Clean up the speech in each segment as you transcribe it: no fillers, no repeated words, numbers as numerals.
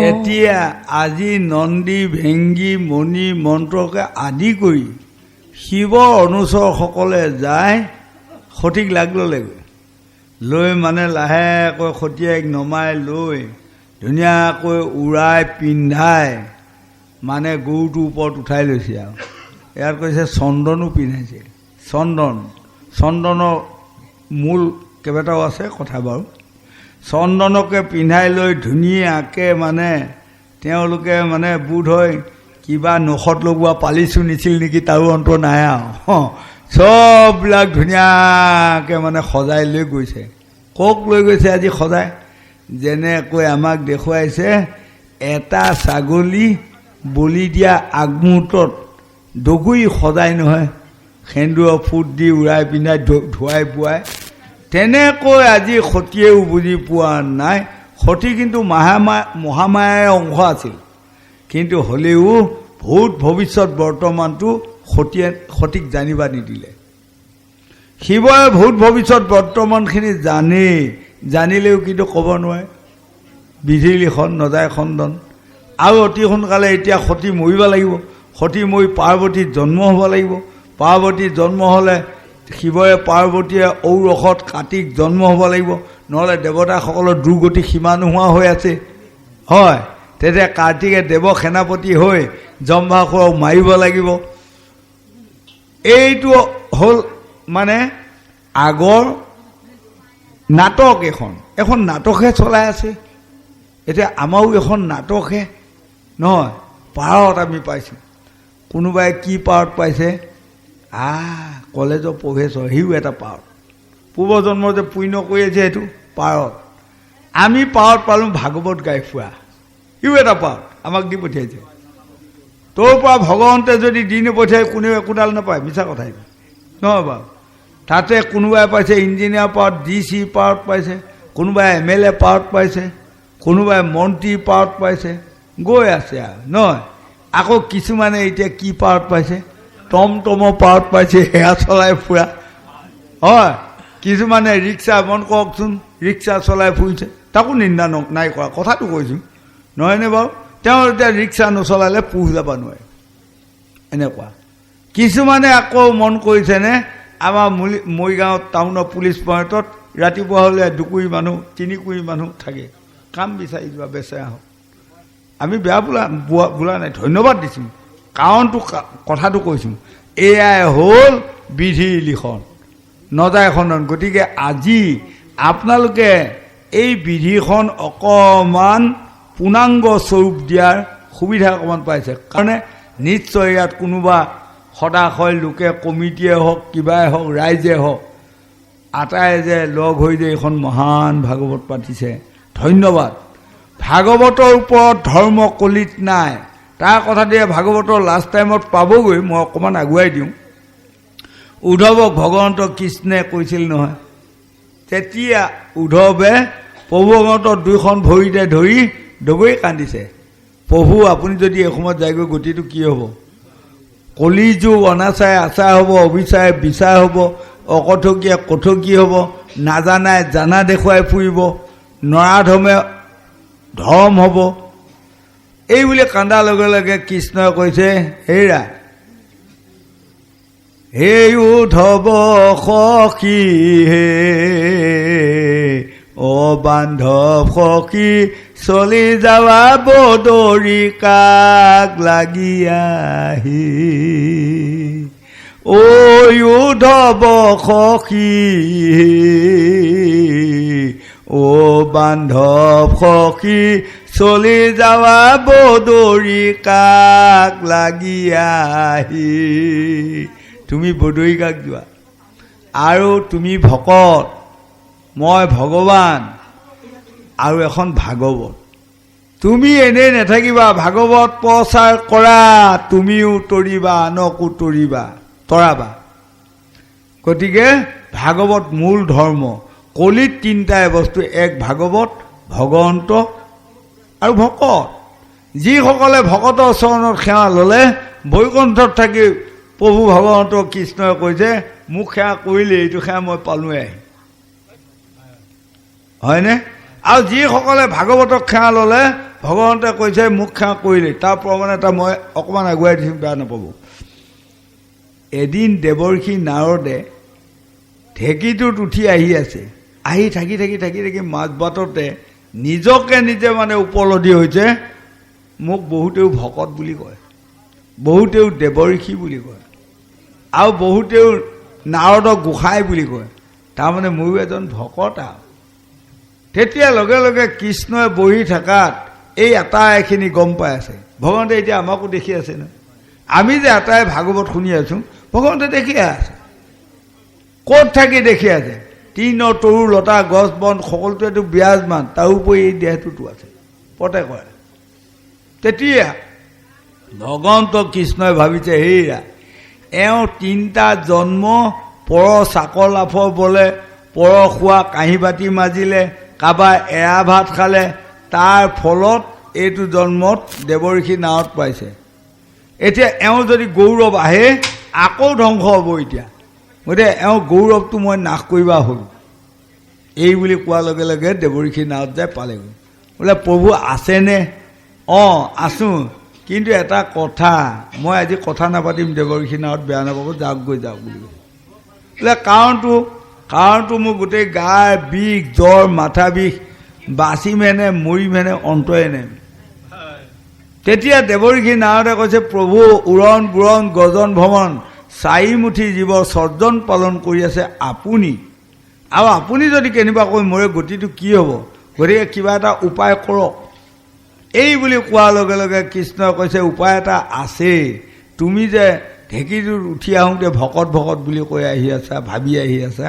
তেতিয়া আজি নন্দী ভেংগী মণি মন্ত্ৰকে আদি কৰি শিৱৰ অনুচৰসকলে যায় সঠিক লাগ ল'লেগৈ লৈ মানে লাহেকৈ সতীয়াক নমাই লৈ ধুনীয়াকৈ উৰাই পিন্ধাই মানে গৰুটোৰ ওপৰত উঠাই লৈছে আৰু ইয়াত কৈছে চন্দনো পিন্ধাইছে চন্দনৰ মূল কেইবাটাও আছে কথা বাৰু চন্দনকে পিন্ধাই লৈ ধুনীয়াকৈ মানে তেওঁলোকে মানে বোধ হয় কিবা নখত লগোৱা পালিচো নিছিল নেকি তাৰো অন্ত নাই আৰু চববিলাক ধুনীয়াকৈ মানে সজাই লৈ গৈছে কক লৈ গৈছে আজি সজাই যেনেকৈ আমাক দেখুৱাইছে এটা ছাগলী বলি দিয়া আগমুহূৰ্তত দগুৰি সজাই নহয় সেন্দুৰৰ ফুট দি উৰাই পিন্ধাই ধুৱাই বোৱাই তেনেকৈ আজি সতীয়েও বুজি পোৱা নাই সতী কিন্তু মহামায়াৰ অংশ আছিল কিন্তু হ'লেও ভূত ভৱিষ্যত বৰ্তমানটো সতীক জানিবা নিদিলে শিৱই ভূত ভৱিষ্যত বৰ্তমানখিনি জানিলেও কিন্তু ক'ব নোৱাৰে বিধিৰ লিখন নজায় খণ্ডন আৰু অতি সোনকালে এতিয়া সতী মৰিব লাগিব সতী মৰি পাৰ্বতীৰ জন্ম হ'ব লাগিব পাৰ্বতীৰ জন্ম হ'লে শিৱই পাৰ্বতীয়ে ঔৰসত কাটিক জন্ম হ'ব লাগিব নহ'লে দেৱতাসকলৰ দুৰ্গতি সীমা নোহোৱা হৈ আছে হয় তেতিয়া কাৰ্তিকে দেৱ সেনাপতি হৈ জম্ভাসুৰক মাৰিব লাগিব এইটো হ'ল মানে আগৰ নাটক এখন নাটকহে চলাই আছে এতিয়া আমাৰো এখন নাটকহে নহয় পাৰত আমি পাইছোঁ কোনোবাই কি পাৰত পাইছে কলেজৰ প্ৰফেচৰ সিও এটা পাৰত পূৰ্বজন্মৰ যে পুণ্য কৰি আছে সেইটো পাৰত আমি পাৰত পালোঁ ভাগৱত গাই ফুৰা সিও এটা পাৰত আমাক দি পঠিয়াইছে তোৰ পৰা ভগৱন্তে যদি দি নপঠিয়াই কোনেও একোডাল নাপায় মিছা কথা এইটো নহয় বাৰু তাতে কোনোবাই পাইছে ইঞ্জিনিয়াৰ পাৰত DC পাৰত পাইছে কোনোবাই MLA পাৰত পাইছে কোনোবাই মন্ত্ৰী পাৰত পাইছে গৈ আছে আৰু নহয় আকৌ কিছুমানে এতিয়া কি পাৰত পাইছে টমটমৰ পাৰত পাইছে সেয়া চলাই ফুৰা হয় কিছুমানে ৰিক্সা মন কওকচোন ৰিক্সা চলাই ফুৰিছে তাকো নিন্দা নাই কৰা কথাটো কৈছোঁ নহয়নে বাৰু তেওঁ এতিয়া ৰিক্সা নচলালে পুহ যাব নোৱাৰে এনেকুৱা কিছুমানে আকৌ মন কৰিছেনে আমাৰ মৰিগাঁও টাউনৰ পুলিচ পইণ্টত ৰাতিপুৱা হ'লে 2 কুৰি মানুহ 3 কুৰি মানুহ থাকে কাম বিচাৰি যোৱা বেচেৰা হওক আমি বেয়া বোলা নাই ধন্যবাদ দিছোঁ কাৰণটো কথাটো কৈছোঁ এয়াই হ'ল বিধিৰ লিখন নজায় খণ্ডন গতিকে আজি আপোনালোকে এই বিধিখন অকণমান পূৰ্ণাংগ স্বৰূপ দিয়াৰ সুবিধা অকণমান পাইছে কাৰণে নিশ্চয় ইয়াত কোনোবা সদাশয় লোকে কমিটিয়ে হওক কিবাই হওক ৰাইজে হওক আটাই যে লগ হৈ যে এইখন মহান ভাগৱত পাতিছে ধন্যবাদ ভাগৱতৰ ওপৰত ধৰ্ম কলিত নাই তাৰ কথা দিয়ে ভাগৱতৰ লাষ্ট টাইমত পাবগৈ মই অকণমান আগুৱাই দিওঁ উদ্ধৱক ভগৱন্ত কৃষ্ণে কৈছিল নহয় তেতিয়া উদ্ধৱে প্ৰভু ভগৱন্তৰ 2খন ভৰিতে ধৰি ডগৰি কান্দিছে প্ৰভু আপুনি যদি এসময়ত যায়গৈ গতিটো কি হ'ব কলিযুগ অনাচাৰে আচাৰ হ'ব অবিচাৰে বিচাৰ হ'ব অকথকীয়া কথকী হ'ব নাজানাই জানা দেখুৱাই ফুৰিব নৰাধমে ধৰ্ম হ'ব এই বুলি কান্দাৰ লগে লগে কৃষ্ণই কৈছে হেৰা হে উদ্ধৱ সখী হে বান্ধৱ সখী চলি যাৱা বদৰি কাক লাগি আহি ঐ উদ্ধৱ সখী বান্ধৱ সখী চলি যাৱা বদৰি কাক লাগি আহি তুমি বদৰি কাক যোৱা আৰু তুমি ভকত মই ভগৱান আৰু এখন ভাগৱত তুমি এনেই নাথাকিবা ভাগৱত প্ৰচাৰ কৰা তুমিও তৰিবা আনকো তৰাবা গতিকে ভাগৱত মূল ধৰ্ম কলিত 3টাই বস্তু এক ভাগৱত ভগৱন্ত আৰু ভকত যিসকলে ভকতৰ চৰণত সেৱা ল'লে বৈকুণ্ঠত থাকি প্ৰভু ভগৱন্ত কৃষ্ণই কৈছে মোক সেৱা কৰিলে এইটো সেৱা মই পালোঁৱে হয়নে আৰু যিসকলে ভাগৱতক সেৱা ল'লে ভগৱন্তে কৈছে মোক সেৱা কৰিলে। তাৰ প্ৰমাণ এটা মই অকণমান আগুৱাই দিছোঁ, বেয়া নাপাব। এদিন দেৱৰ্ষি নাৰদে ঢেঁকীটোত উঠি আহি আছে, আহি থাকি থাকি থাকি থাকি মাজবাটতে নিজকে নিজে মানে উপলব্ধি হৈছে, মোক বহুতেও ভকত বুলি কয়, বহুতেও দেৱৰ্ষি বুলি কয়, আৰু বহুতেও নাৰদক গোসাঁই বুলি কয়, তাৰমানে ময়ো এজন ভকত। আৰু তেতিয়া লগে লগে কৃষ্ণই বহি থকাত এই আটাইখিনি গম পাই আছে। ভগৱন্তে এতিয়া আমাকো দেখি আছে ন, আমি যে আটাই ভাগৱত শুনি আছোঁ, ভগৱন্তে দেখিয়ে আছে। ক'ত থাকি দেখি আছে? তৃণ তৰু লতা গছ বন সকলোটোৱেতো বিৰাজমান, তাৰোপৰি এই দেহটোতো আছে প্ৰত্যেকৰে। তেতিয়া ভগৱন্ত কৃষ্ণই ভাবিছে, হেৰা এওঁ 3টা জন্ম পৰ চাকৰ লাফৰ বলে, পৰ খোৱা কাঁহী বাতি মাজিলে, কাৰোবাৰ এৰা ভাত খালে, তাৰ ফলত এইটো জন্মত দেৱৰ্ষি নাৱত পাইছে। এতিয়া এওঁ যদি গৌৰৱ আহে আকৌ ধ্বংস হ'ব। এতিয়া গতিকে এওঁ গৌৰৱটো মই নাশ কৰিবা হ'ল। এই বুলি কোৱাৰ লগে লগে দেৱৰ্ষি নাৱত যায় পালেগৈ। বোলে প্ৰভু আছেনে? অঁ আছোঁ, কিন্তু এটা কথা, মই আজি কথা নাপাতিম দেৱৰ্ষি নাৱত, বেয়া নাপাব, যাওক গৈ যাওক বুলি কৈছে। বোলে কাৰণটো মোৰ গোটেই গাৰ বিষ, জ্বৰ, মাথা বিষ, বাচিমেনে মৰিমেনে অন্তৰে নাই। তেতিয়া দেৱৰ্ষি নাৰদে কৈছে, প্ৰভু উৰণ বুৰণ গজন ভ্ৰমণ 4 মুঠি জীৱ সৰ্জন পালন কৰি আছে আপুনি, আৰু আপুনি যদি কেনেবাকৈ মৰে গতিটো কি হ'ব? গতিকে কিবা এটা উপায় কৰক। এই বুলি কোৱাৰ লগে লগে কৃষ্ণই কৈছে, উপায় এটা আছে। তুমি যে ঢেঁকীটোত উঠি আহোঁতে ভকত ভকত বুলি কৈ আহি আছা, ভাবি আহি আছা,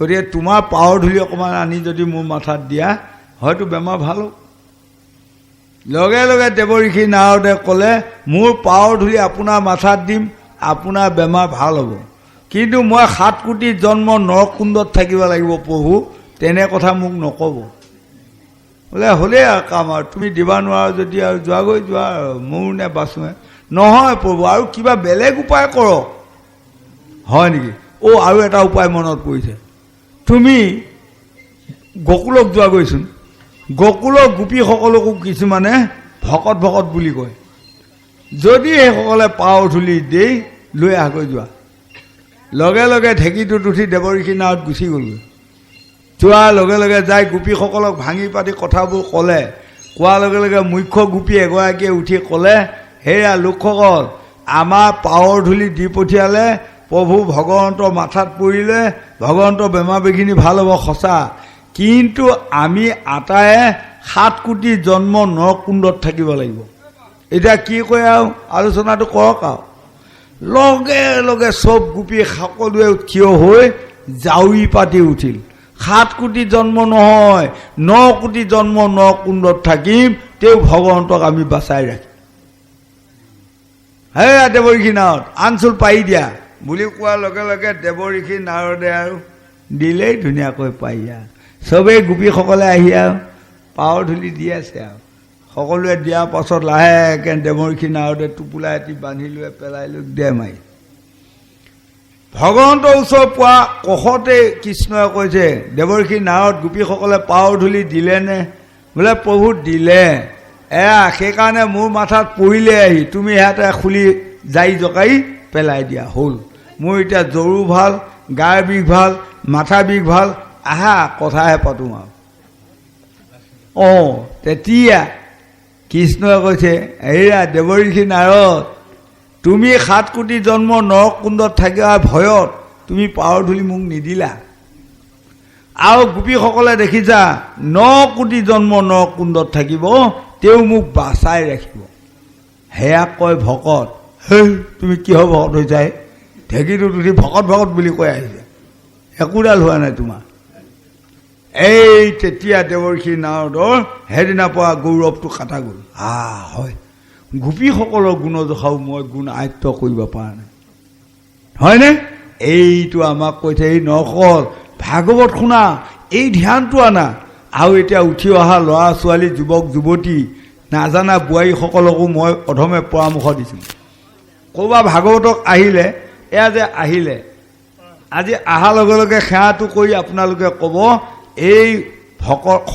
গতিকে তোমাৰ পাৱৰ ধূলি অকণমান আনি যদি মোৰ মাথাত দিয়া, হয়তো বেমাৰ ভাল হ'ব। লগে লগে দেৱৰ্ষি নাৰদে ক'লে, মোৰ পাৱৰ ধূলি আপোনাৰ মাথাত দিম, আপোনাৰ বেমাৰ ভাল হ'ব, কিন্তু মই 7 কোটি জন্ম নৰকুণ্ডত থাকিব লাগিব প্ৰভু, তেনে কথা মোক নক'ব। বোলে হ'লেই আৰু কাম, আৰু তুমি দিবা নোৱাৰা যদি আৰু যোৱাগৈ যোৱা, মোৰ নে বাচোৱে? নহয় প্ৰভু, আৰু কিবা বেলেগ উপায় কৰক। হয় নেকি? আৰু এটা উপায় মনত পৰিছে, তুমি গকুলক যোৱাগৈচোন, গকুলৰ গোপীসকলকো কিছুমানে ভকত ভকত বুলি কয়। যদি সেইসকলে পাৱৰ ধূলি দি লৈ আহগৈ যোৱা। লগে লগে ঢেঁকীটোত উঠি দেৱৰ্ষি নাৱত গুচি গ'লগৈ। যোৱাৰ লগে লগে যাই গোপীসকলক ভাঙি পাতি কথাবোৰ ক'লে। কোৱাৰ লগে লগে মুখ্য গোপী এগৰাকীয়ে উঠি ক'লে, হেৰা লোকসকল, আমাৰ পাৱৰ ধূলি দি পঠিয়ালে, প্ৰভু ভগৱন্তৰ মাথাত পৰিলে, ভগৱন্তৰ বেমাৰ বিঘিনি ভাল হ'ব সঁচা, কিন্তু আমি আটায়ে 7 কোটি জন্ম নৰকুণ্ডত থাকিব লাগিব। এতিয়া কি কয় আৰু আলোচনাটো কৰক। আৰু লগে লগে চব গোপী সকলোৱে থিয় হৈ জাউৰি পাতি উঠিল। 7 কোটি জন্ম নহয়, 9 কোটি জন্ম নৰকুণ্ডত থাকিম, তেওঁ ভগৱন্তক আমি বাচাই ৰাখিম। হে দেৱৰ্ষি নাৱত আনচুল পাৰি দিয়া বুলি কোৱাৰ লগে লগে দেৱৰ্ষি নাৰদে আৰু দিলেই ধুনীয়াকৈ পাৰিয়া। চবেই গোপীসকলে আহি আৰু পাৱৰ ধূলি দি আছে। আৰু সকলোৱে দিয়াৰ পাছত লাহেকৈ দেৱৰ্ষি নাৰদে টোপোলা এটি বান্ধি লৈ পেলাই লৈ দে মাৰি ভগৱন্তৰ ওচৰ পোৱা কষতে কৃষ্ণই কৈছে, দেৱৰ্ষি নাৰদ গোপীসকলে পাৱৰ ধূলি দিলেনে? বোলে প্ৰভু দিলে, সেইকাৰণে মোৰ মাথাত পৰিলে আহি তুমি ইয়াতে খুলি জাৰি জকাৰি পেলাই দিয়া হ'ল। মোৰ এতিয়া জ্বৰো ভাল, গাৰ বিষ ভাল, মাথা বিষ ভাল, আহা কথাহে পাতোঁ আৰু। তেতিয়া কৃষ্ণই কৈছে, হেৰা দেৱৰ্ষি নাৰদ, তুমি 7 কোটি জন্ম নৰকুণ্ডত থকা ভয়ত তুমি পাৱৰ ধূলি মোক নিদিলা, আৰু গোপীসকলে দেখিছা 9 কোটি জন্ম নৰকুণ্ডত থাকিব, তেওঁ মোক বাচাই ৰাখিব। সেয়া কয় ভকত। হেই তুমি কিহৰ ভকত হৈছা? ঢেঁকীটোত উঠি ভকত ভকত বুলি কৈ আহিছে, একোডাল হোৱা নাই তোমাৰ। এই তেতিয়া দেৱৰ্ষি নাৰদৰ সেইদিনাৰ পৰা গৌৰৱটো কাটা গ'ল। হয়, গোপীসকলৰ গুণজোখাও মই গুণ আয়ত্ব কৰিব পৰা নাই, হয়নে? এইটো আমাক কৈছে, এই নকল ভাগৱত শুনা, এই ধ্যানটো আনা। আৰু এতিয়া উঠি অহা ল'ৰা ছোৱালী, যুৱক যুৱতী, নাজানা বোৱাৰীসকলকো মই অধমে পৰামৰ্শ দিছোঁ, ক'ৰবাত ভাগৱতক আহিলে, এয়া যে আহিলে, আজি অহাৰ লগে লগে সেৱাটো কৰি আপোনালোকে ক'ব, এই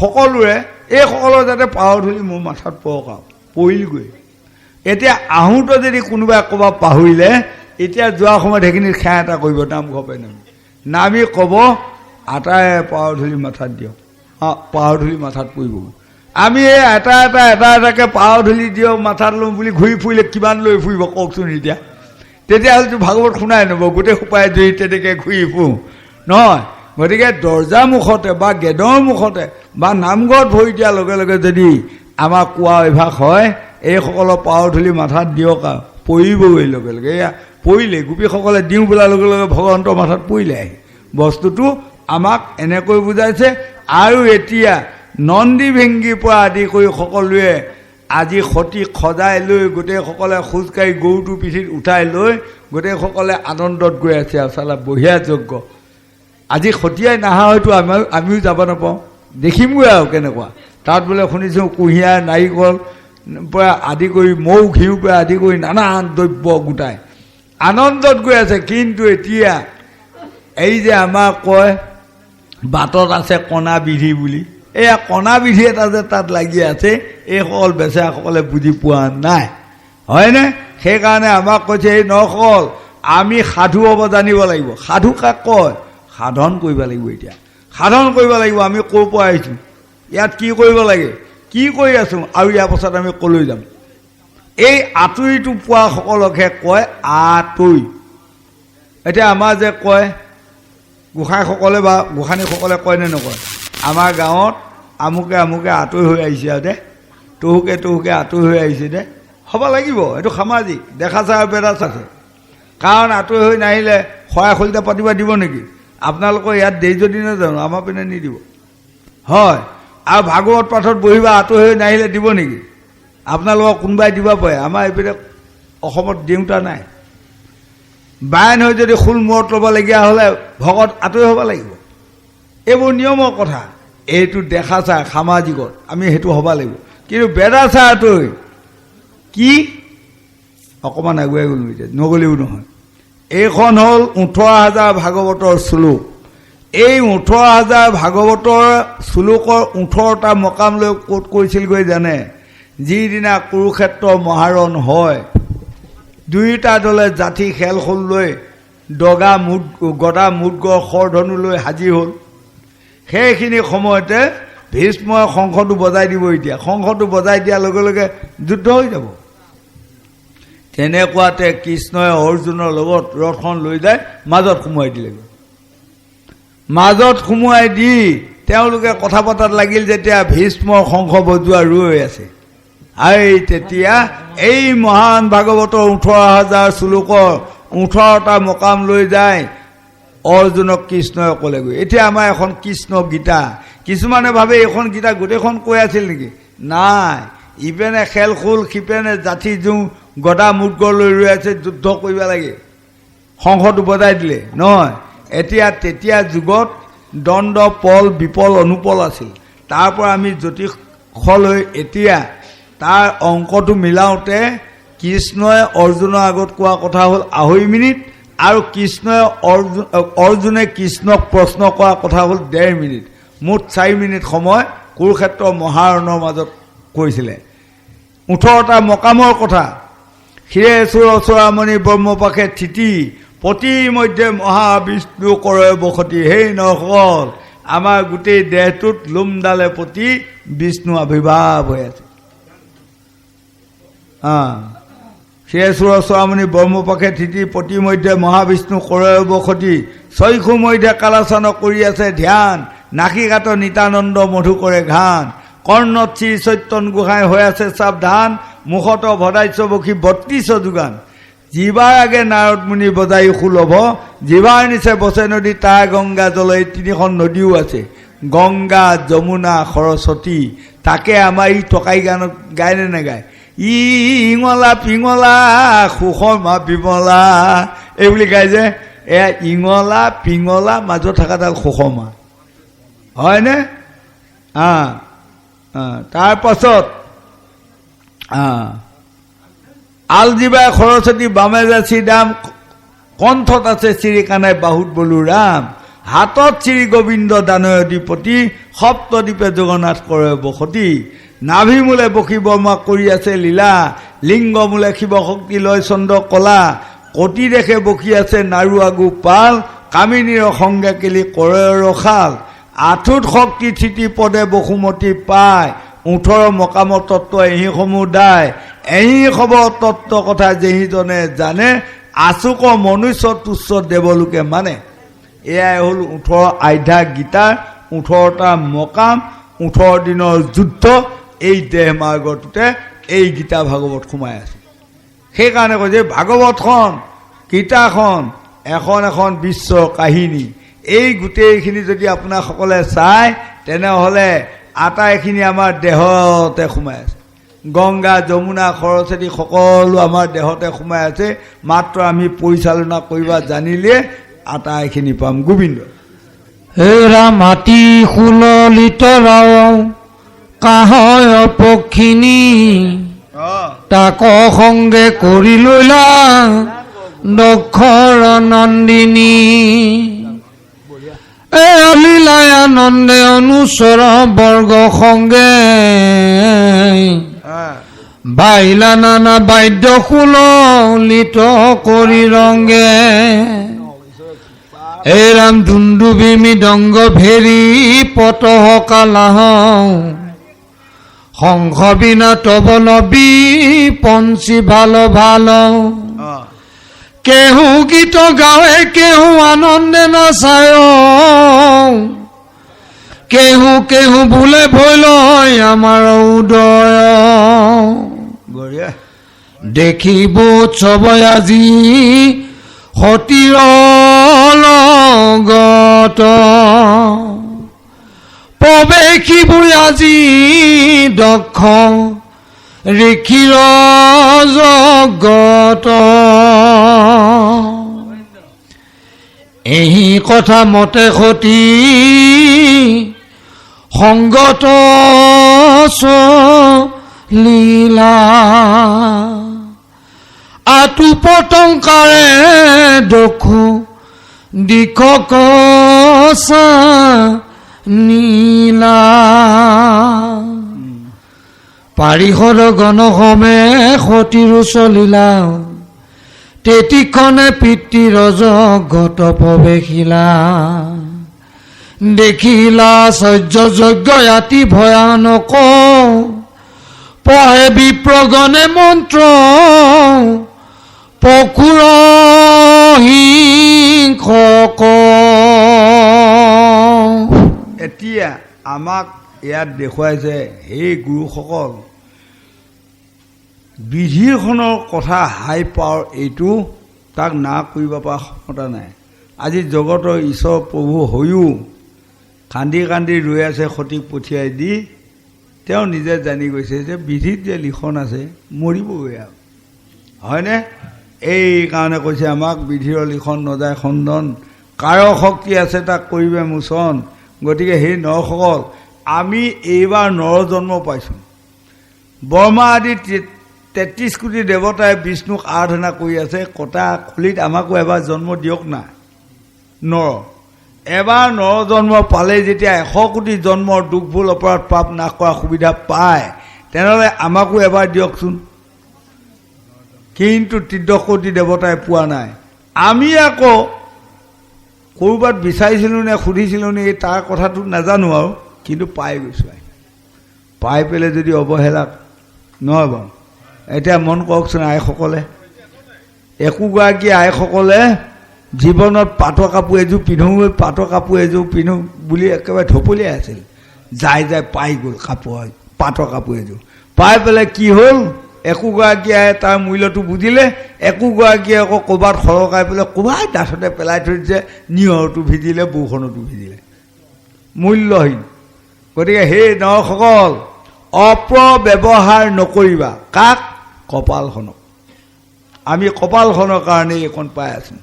সকলোৰে এইসকলৰ যাতে পাৱাৰ ধূলি মোৰ মাথাত পৰক আৰু পৰিলগৈ। এতিয়া আহোঁতে যদি কোনোবাই ক'ৰবাত পাহৰিলে এতিয়া যোৱা সময়ত সেইখিনিত খেয়া এটা কৰিব নামঘৰ পৰা নামি ক'ব আটাই পাৱাৰ ধূলি মাথাত দিয়ক, পাৱাৰ ধূলি মাথাত পৰিব। আমি এই এটা এটাকৈ পাৱাৰ ধূলি দিয়ক মাথাত লওঁ বুলি ঘূৰি ফুৰিলে কিমান লৈ ফুৰিব কওকচোন। এতিয়া তেতিয়াহ'লেতো ভাগৱত শুনাই নব, গোটেই সোপাই জড়িত তেনেকৈ ঘূৰি ফুৰোঁ নহয়। গতিকে দৰ্জা মুখতে বা গেটৰ মুখতে বা নামঘৰত ভৰি দিয়াৰ লগে লগে যদি আমাৰ কোৱা অভ্যাস হয় এইসকলৰ পাৱাৰ ধূলি মাথাত দিয়ক আৰু পৰিবগৈ লগে লগে। এয়া পৰিলে গোপীসকলে দিওঁ বোলাৰ লগে লগে ভগৱন্তৰ মাথাত পৰিলে আহি। বস্তুটো আমাক এনেকৈ বুজাইছে। আৰু এতিয়া নন্দী ভেংগীৰ পৰা আদি কৰি সকলোৱে আজি সতীক সজাই লৈ গোটেইসকলে খোজকাঢ়ি গৰুটো পিঠিত উঠাই লৈ গোটেইসকলে আনন্দত গৈ আছে আৰু চালা বঢ়িয়া যজ্ঞ। আজি সতীয়াই নাহা হয়তো আমিও যাব নাপাওঁ, দেখিমগৈ আৰু কেনেকুৱা। তাত বোলে শুনিছোঁ কুঁহিয়াৰ নাৰিকল পৰা আদি কৰি মৌ ঘিউৰ পৰা আদি কৰি নানান দ্ৰব্য গোটাই আনন্দত গৈ আছে। কিন্তু এতিয়া এই যে আমাৰ কয় বাটত আছে কণা বিধি বুলি, এয়া কণা বিধি এটা যে তাত লাগি আছে এইসকল বেচেৰাসকলে বুজি পোৱা নাই, হয়নে? সেইকাৰণে আমাক কৈছে এই নসকল আমি সাধু হ'ব জানিব লাগিব। সাধু কাক কয়? সাধন কৰিব লাগিব। এতিয়া সাধন কৰিব লাগিব। আমি ক'ৰ পৰা আহিছোঁ, ইয়াত কি কৰিব লাগে, কি কৰি আছোঁ, আৰু ইয়াৰ পাছত আমি ক'লৈ যাম। এই আঁতৰিটো পোৱা সকলকহে কয় আঁতৰি। এতিয়া আমাৰ যে কয় গোসাঁইসকলে বা গোসাঁনীসকলে কয়নে নকয়, আমাৰ গাঁৱত আমুকে আমুকে আঁতৰি হৈ আহিছে আৰু দে, তহুকে তহুকে আঁতৰি হৈ আহিছে দে, হ'ব লাগিব। এইটো সামাজিক দেখা চাই আৰু বেদাচ আছে। কাৰণ আঁতৰি হৈ নাহিলে শৰাই খলিতা পাতিব দিব নেকি? আপোনালোকৰ ইয়াত দেই যদি নাজানো আমাৰ পিনে নিদিব, হয়। আৰু ভাগৱত পাঠত বহিবা আঁতৰি হৈ নাহিলে দিব নেকি? আপোনালোকক কোনোবাই দিব পাৰে। আমাৰ এইপিনে অসমত দেউতা নাই। বায়ন হৈ যদি খোল মূৰত ল'বলগীয়া হ'লে ভকত আঁতৰি হ'ব লাগিব। এইবোৰ নিয়মৰ কথা। এইটো দেখা চাই সামাজিকত আমি সেইটো হ'ব লাগিব। কিন্তু বেদা চাই আঁতৰি কি অকণমান আগুৱাই গ'লো, এতিয়া নগ'লেও নহয়। এইখন হ'ল 18,000 ভাগৱতৰ শ্লোক। এই 18,000 ভাগৱতৰ শ্লোকৰ 18টা মকাম লৈ ক'ত কৈছিলগৈ জানে? যিদিনা কুৰুক্ষেত্ৰ মহাৰণ হয়, দুয়োটা দলে জাঠি খেলখোল লৈ গদা মুদগৰ খৰধনু লৈ হাজিৰ হ'ল। সেইখিনি সময়তে ভীষ্মই শংখটো বজাই দিব। এতিয়া শংখটো বজাই দিয়াৰ লগে লগে যুদ্ধ হৈ যাব। তেনেকুৱাতে কৃষ্ণই অৰ্জুনৰ লগত ৰথখন লৈ যায় মাজত সোমোৱাই দিলেগৈ। মাজত সোমোৱাই দি তেওঁলোকে কথা পতাত লাগিল। যেতিয়া ভীষ্মৰ শংখ বজোৱা ৰৈ আছে, এই তেতিয়া এই মহান ভাগৱতৰ 18,000 শ্লোকৰ 18টা মকাম লৈ যায় অৰ্জুনক কৃষ্ণই ক'লেগৈ। এতিয়া আমাৰ এখন কৃষ্ণ গীতা। কিছুমানে ভাবে এইখন গীতা গোটেইখন কৈ আছিল নেকি? নাই। ইপেনে খেলখোল, সিপেনে জাঠি জোং গদা মুদগৰ লৈ ৰৈ আছে, যুদ্ধ কৰিব লাগে। শংখটো বজাই দিলে নহয়। এতিয়া তেতিয়া যুগত দণ্ড পল বিপল অনুপল আছিল। তাৰ পৰা আমি জ্যোতিষলৈ এতিয়া তাৰ অংকটো মিলাওঁতে কৃষ্ণই অৰ্জুনৰ আগত কোৱা কথা হ'ল 2.5 মিনিট, আৰু কৃষ্ণই অৰ্জুনে কৃষ্ণক প্ৰশ্ন কৰা কথা হ'ল 1.5 মিনিট। মুঠ 4 মিনিট সময় কুৰুক্ষেত্ৰ মহাৰণৰ মাজত কৈছিলে। 18টা মকামৰ কথা। ক্ষীৰেশ্বৰ অচৰামণি ব্ৰহ্মপাশে থিতি পতি মধ্যে মহাবিষ্ণু কৰে বসতি। সেই নকল আমাৰ গোটেই দেহটোত লোমডালে প্ৰতি বিষ্ণু আবিৰ্ভাৱ হৈ আছে। ক্ষীৰেশ্বৰ অচৰামণি ব্ৰহ্মপাশে থিতি পতি মধ্যে মহাবিষ্ণু কৰে বসতি। চৈখু মধ্যে কালাচন কৰি আছে ধ্যান। নাসিকাত নিতানন্দ মধু কৰে ঘান। কৰ্ণত শ্ৰী চৈতন গোহাঁই হৈ আছে সাৱধান। মুখত ভদাইছ বখি 32 যোগান। জীৱাৰ আগে নাৰদ মুনি বজাই সুলভ। জীৱাৰ নিচে বচে নদী তাৰ গংগা জল। এই 3খন নদীও আছে, গংগা যমুনা সৰস্বতী। তাকে আমাৰ ই টকাই গানত গায়নে নাগায়? ইঙলা পিঙলা সুষমা বিমলা এই বুলি গায় যে। এয়া ইঙলা পিঙলা মাজত থকাডাল সুষমা, হয়নে? তাৰ পাছত আলজিবাই সৰস্বতী বামে যাচি দাম। কণ্ঠত আছে শ্ৰীকানাই বাহুত বলো ৰাম। হাতত শ্ৰী গোবিন্দ দানয়ধিপতি সপ্তদ্বীপে জগন্নাথ কৰে বসতি নাভি মূলে বসি বৰ্মা কৰি আছে লীলা লিংগ মূলে শিৱ শক্তি লয় চন্দ্ৰ কলা কটি দেখে বসি আছে নাৰু আগু পাল কামিনীৰ সংগে কেলি কৰে ৰখাল আঠুত শক্তি থিতি পদে বসুমতী পায় 18 মকামৰ তত্ত্ব এহি সমূহ দায় এহি খবৰ তত্ত্ব কথা যেহিজনে জানে আচুক মনুষ্য তুচ্ছ দেৱলোকে মানে এয়াই হ'ল 18 আধ্যায় গীতাৰ 18টা মকাম 18 দিনৰ যুদ্ধ এই দেহ মাৰ্গটোতে এই গীতা ভাগৱত সোমাই আছে সেইকাৰণে কয় যে ভাগৱতখন গীতাখন এখন বিশ্ব কাহিনী এই গোটেইখিনি যদি আপোনাৰ সকলে চাই তেনেহলে আটাইখিনি আমাৰ দেহতে সোমাই আছে গংগা যমুনা সৰস্বতী সকলো আমাৰ দেহতে সোমাই আছে মাত্ৰ আমি পৰিচালনা কৰিবা জানিলে আটাইখিনি পাম গোবিন্দ হেৰা মাটি খুললিত ৰাও কাহয় পক্ষিনী তাক সংগে কৰি লৈলা দক্ষৰ নন্দিনী লীলাই আনন্দে অনুচৰ বৰ্গ সংগে বাইলা নানা বাদ্য খুললিত কৰি ৰংগে এৰাম দুন্দুবি মৃদংগ ভেৰি পতহ কালাহ শংখ বিনা তবলবি পঞ্চি ভাল ভাল কেহু গীত গাৱে কেহু আনন্দে নাচায় কেহু কেহু বোলে ভৈল আমাৰ উদয় দেখিব উৎসৱ আজি সতীৰ লগত প্ৰৱেশিব আজি দক্ষ ঋষিৰ জগত এই কথা মতে সতী সংগত লীলা আতু পতংকাৰে দখু দিখক নীলা পাৰিষদ গণসমে সতীৰ চলিলা তেতিখনে পিতৃৰ জগত প্ৰৱেশিলা দেখিলা সহ্য যজ্ঞ অতি ভয়ানক পঢ়ে বিপ্ৰগণে মন্ত্ৰ পকুৰ হিংসক এতিয়া আমাক ইয়াত দেখুৱাইছে হে গুৰুসকল বিধিখনৰ কথা হাই পাৱাৰ এইটো তাক না কৰিব পৰা ক্ষমতা নাই আজি জগতৰ ঈশ্বৰ প্ৰভু হৈও কান্দি কান্দি ৰৈ আছে সতীক পঠিয়াই দি তেওঁ নিজে জানি গৈছে যে বিধিত যে লিখন আছে মৰিবগৈ আৰু হয়নে এই কাৰণে কৈছে আমাক বিধিৰ লিখন নযায় খণ্ডন কাৰ শক্তি আছে তাক কৰিবে মোচন গতিকে সেই নৰসকল আমি এইবাৰ নৰ জন্ম পাইছোঁ বৰ্মা আদি 33 কোটি দেৱতাই বিষ্ণুক আৰাধনা কৰি আছে কটা খুলিত আমাকো এবাৰ জন্ম দিয়ক না নৰ এবাৰ নৰ জন্ম পালে যেতিয়া 100 কোটি জন্মৰ দুখভুল অপৰাধ পাপ নাশ কৰা সুবিধা পায় তেনেহ'লে আমাকো এবাৰ দিয়কচোন কিন্তু 13 কোটি দেৱতাই পোৱা নাই আমি আকৌ ক'ৰবাত বিচাৰিছিলোঁ নে সুধিছিলোঁ নে তাৰ কথাটো নাজানো আৰু কিন্তু পাই গৈছোঁ পাই পেলাই যদি অৱহেলা নহয় বাৰু এতিয়া মন কৰকচোন আইসকলে একোগৰাকী আইসকলে জীৱনত পাটৰ কাপোৰ এযোৰ পিন্ধো পাটৰ কাপোৰ এযোৰ পিন্ধো বুলি একেবাৰে ঢপলিয়াই আছিল যাই যাই পাই গ'ল কাপোৰ পাটৰ কাপোৰ এযোৰ পাই পেলাই কি হ'ল একোগৰাকীয়ে তাৰ মূল্যটো বুজিলে একোগৰাকীয়ে আকৌ ক'ৰবাত সৰকাই পেলাই ক'ৰবাত ডাঠতে পেলাই থৈ দিছে নিয়ৰটো ভিজিলে বৰষুণতো ভিজিলে মূল্যহীন গতিকে সেই নৰসকল অপব্যৱহাৰ নকৰিবা কাক কপালখনক আমি কপালখনৰ কাৰণে এইখন পাই আছোঁ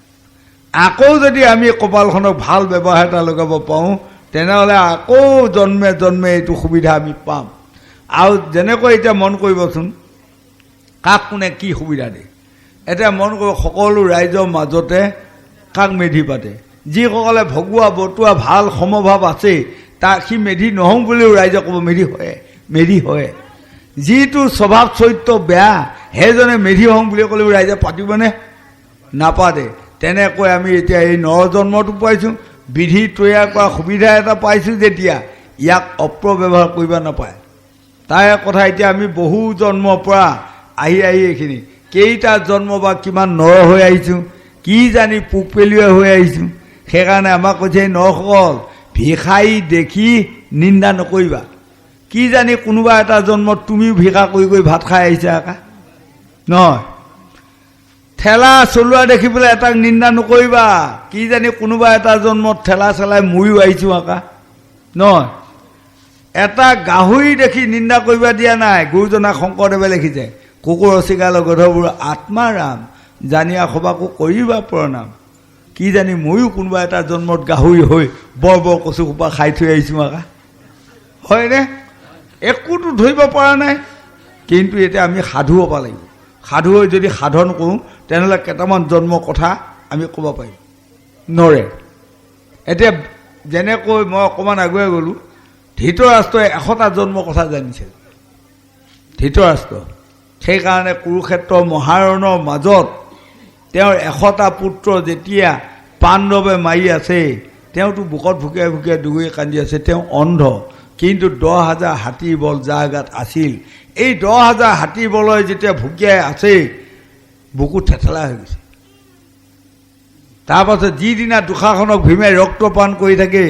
আকৌ যদি আমি কপালখনক ভাল ব্যৱহাৰ এটা লগাব পাৰোঁ তেনেহ'লে আকৌ জন্মে জন্মে এইটো সুবিধা আমি পাম আৰু যেনেকৈ এতিয়া মন কৰিবচোন কাক কোনে কি সুবিধা দিয়ে এতিয়া মন কৰিব সকলো ৰাইজৰ মাজতে কাক মেধি পাতে যিসকলে ভগুৱা বটুৱা ভাল সমভাৱ আছে তাক সি মেধি নহওঁ বুলিও ৰাইজে ক'ব মেধি হয় যিটো স্বভাৱ চৰিত্ৰ বেয়া সেইজনে মেধি হওঁ বুলি ক'লেও ৰাইজে পাতিবনে নাপাতে তেনেকৈ আমি এতিয়া এই নৰজন্মটো পাইছোঁ বিধি তৈয়াৰ কৰা সুবিধা এটা পাইছোঁ যেতিয়া ইয়াক অপব্যৱহাৰ কৰিব নাপায় তাই কথা এতিয়া আমি বহু জন্মৰ পৰা আহি এইখিনি কেইটা জন্ম বা কিমান নৰ হৈ আহিছোঁ কি জানি পোক পেলুৱা হৈ আহিছোঁ সেইকাৰণে আমাক কৈছে নৰসকল ভিখাই দেখি নিন্দা নকৰিবা কি জানি কোনোবা এটা জন্মত তুমিও ভিক্ষা কৰি ভাত খাই আহিছা আকা নহয় ঠেলা চলোৱা দেখি পেলাই এটাক নিন্দা নকৰিবা কি জানি কোনোবা এটা জন্মত ঠেলা চলাই মৰিও আহিছোঁ আকা নহয় এটা গাহৰি দেখি নিন্দা কৰিবা দিয়া নাই গুৰুজনা শংকৰদেৱে লিখিছে কুকুৰ চিগাল গধবোৰ আত্মাৰাম জানিয়া সবাকো কৰিবা প্ৰণাম কি জানি ময়ো কোনোবা এটা জন্মত গাহৰি হৈ বৰ কচু সোপা খাই থৈ আহিছোঁ আকা হয়নে একোতো ধৰিব পৰা নাই কিন্তু এতিয়া আমি সাধু হ'ব লাগিব সাধু হৈ যদি সাধন কৰোঁ তেনেহ'লে কেইটামান জন্মৰ কথা আমি ক'ব পাৰিম নৰে এতিয়া যেনেকৈ মই অকণমান আগুৱাই গ'লোঁ ধৃতৰাষ্ট্ৰই 100টা জন্মৰ কথা জানিছিল ধৃতৰাষ্ট্ৰ সেইকাৰণে কুৰুক্ষেত্ৰ মহাৰণৰ মাজত তেওঁৰ 100টা পুত্ৰ যেতিয়া পাণ্ডৱে মাৰি আছে তেওঁতো বুকত ভুকিয়াই ভুকিয়াই দুগুৰি কান্দি আছে তেওঁ অন্ধ কিন্তু 10,000 হাতীৰ বল যাৰ গাত আছিল এই 10,000 হাতীৰ বলই যেতিয়া ভুকিয়াই আছে বুকু থেথেলা হৈ গৈছে তাৰপাছত যিদিনা দুষাসনক ভীমে ৰক্তপান কৰি থাকে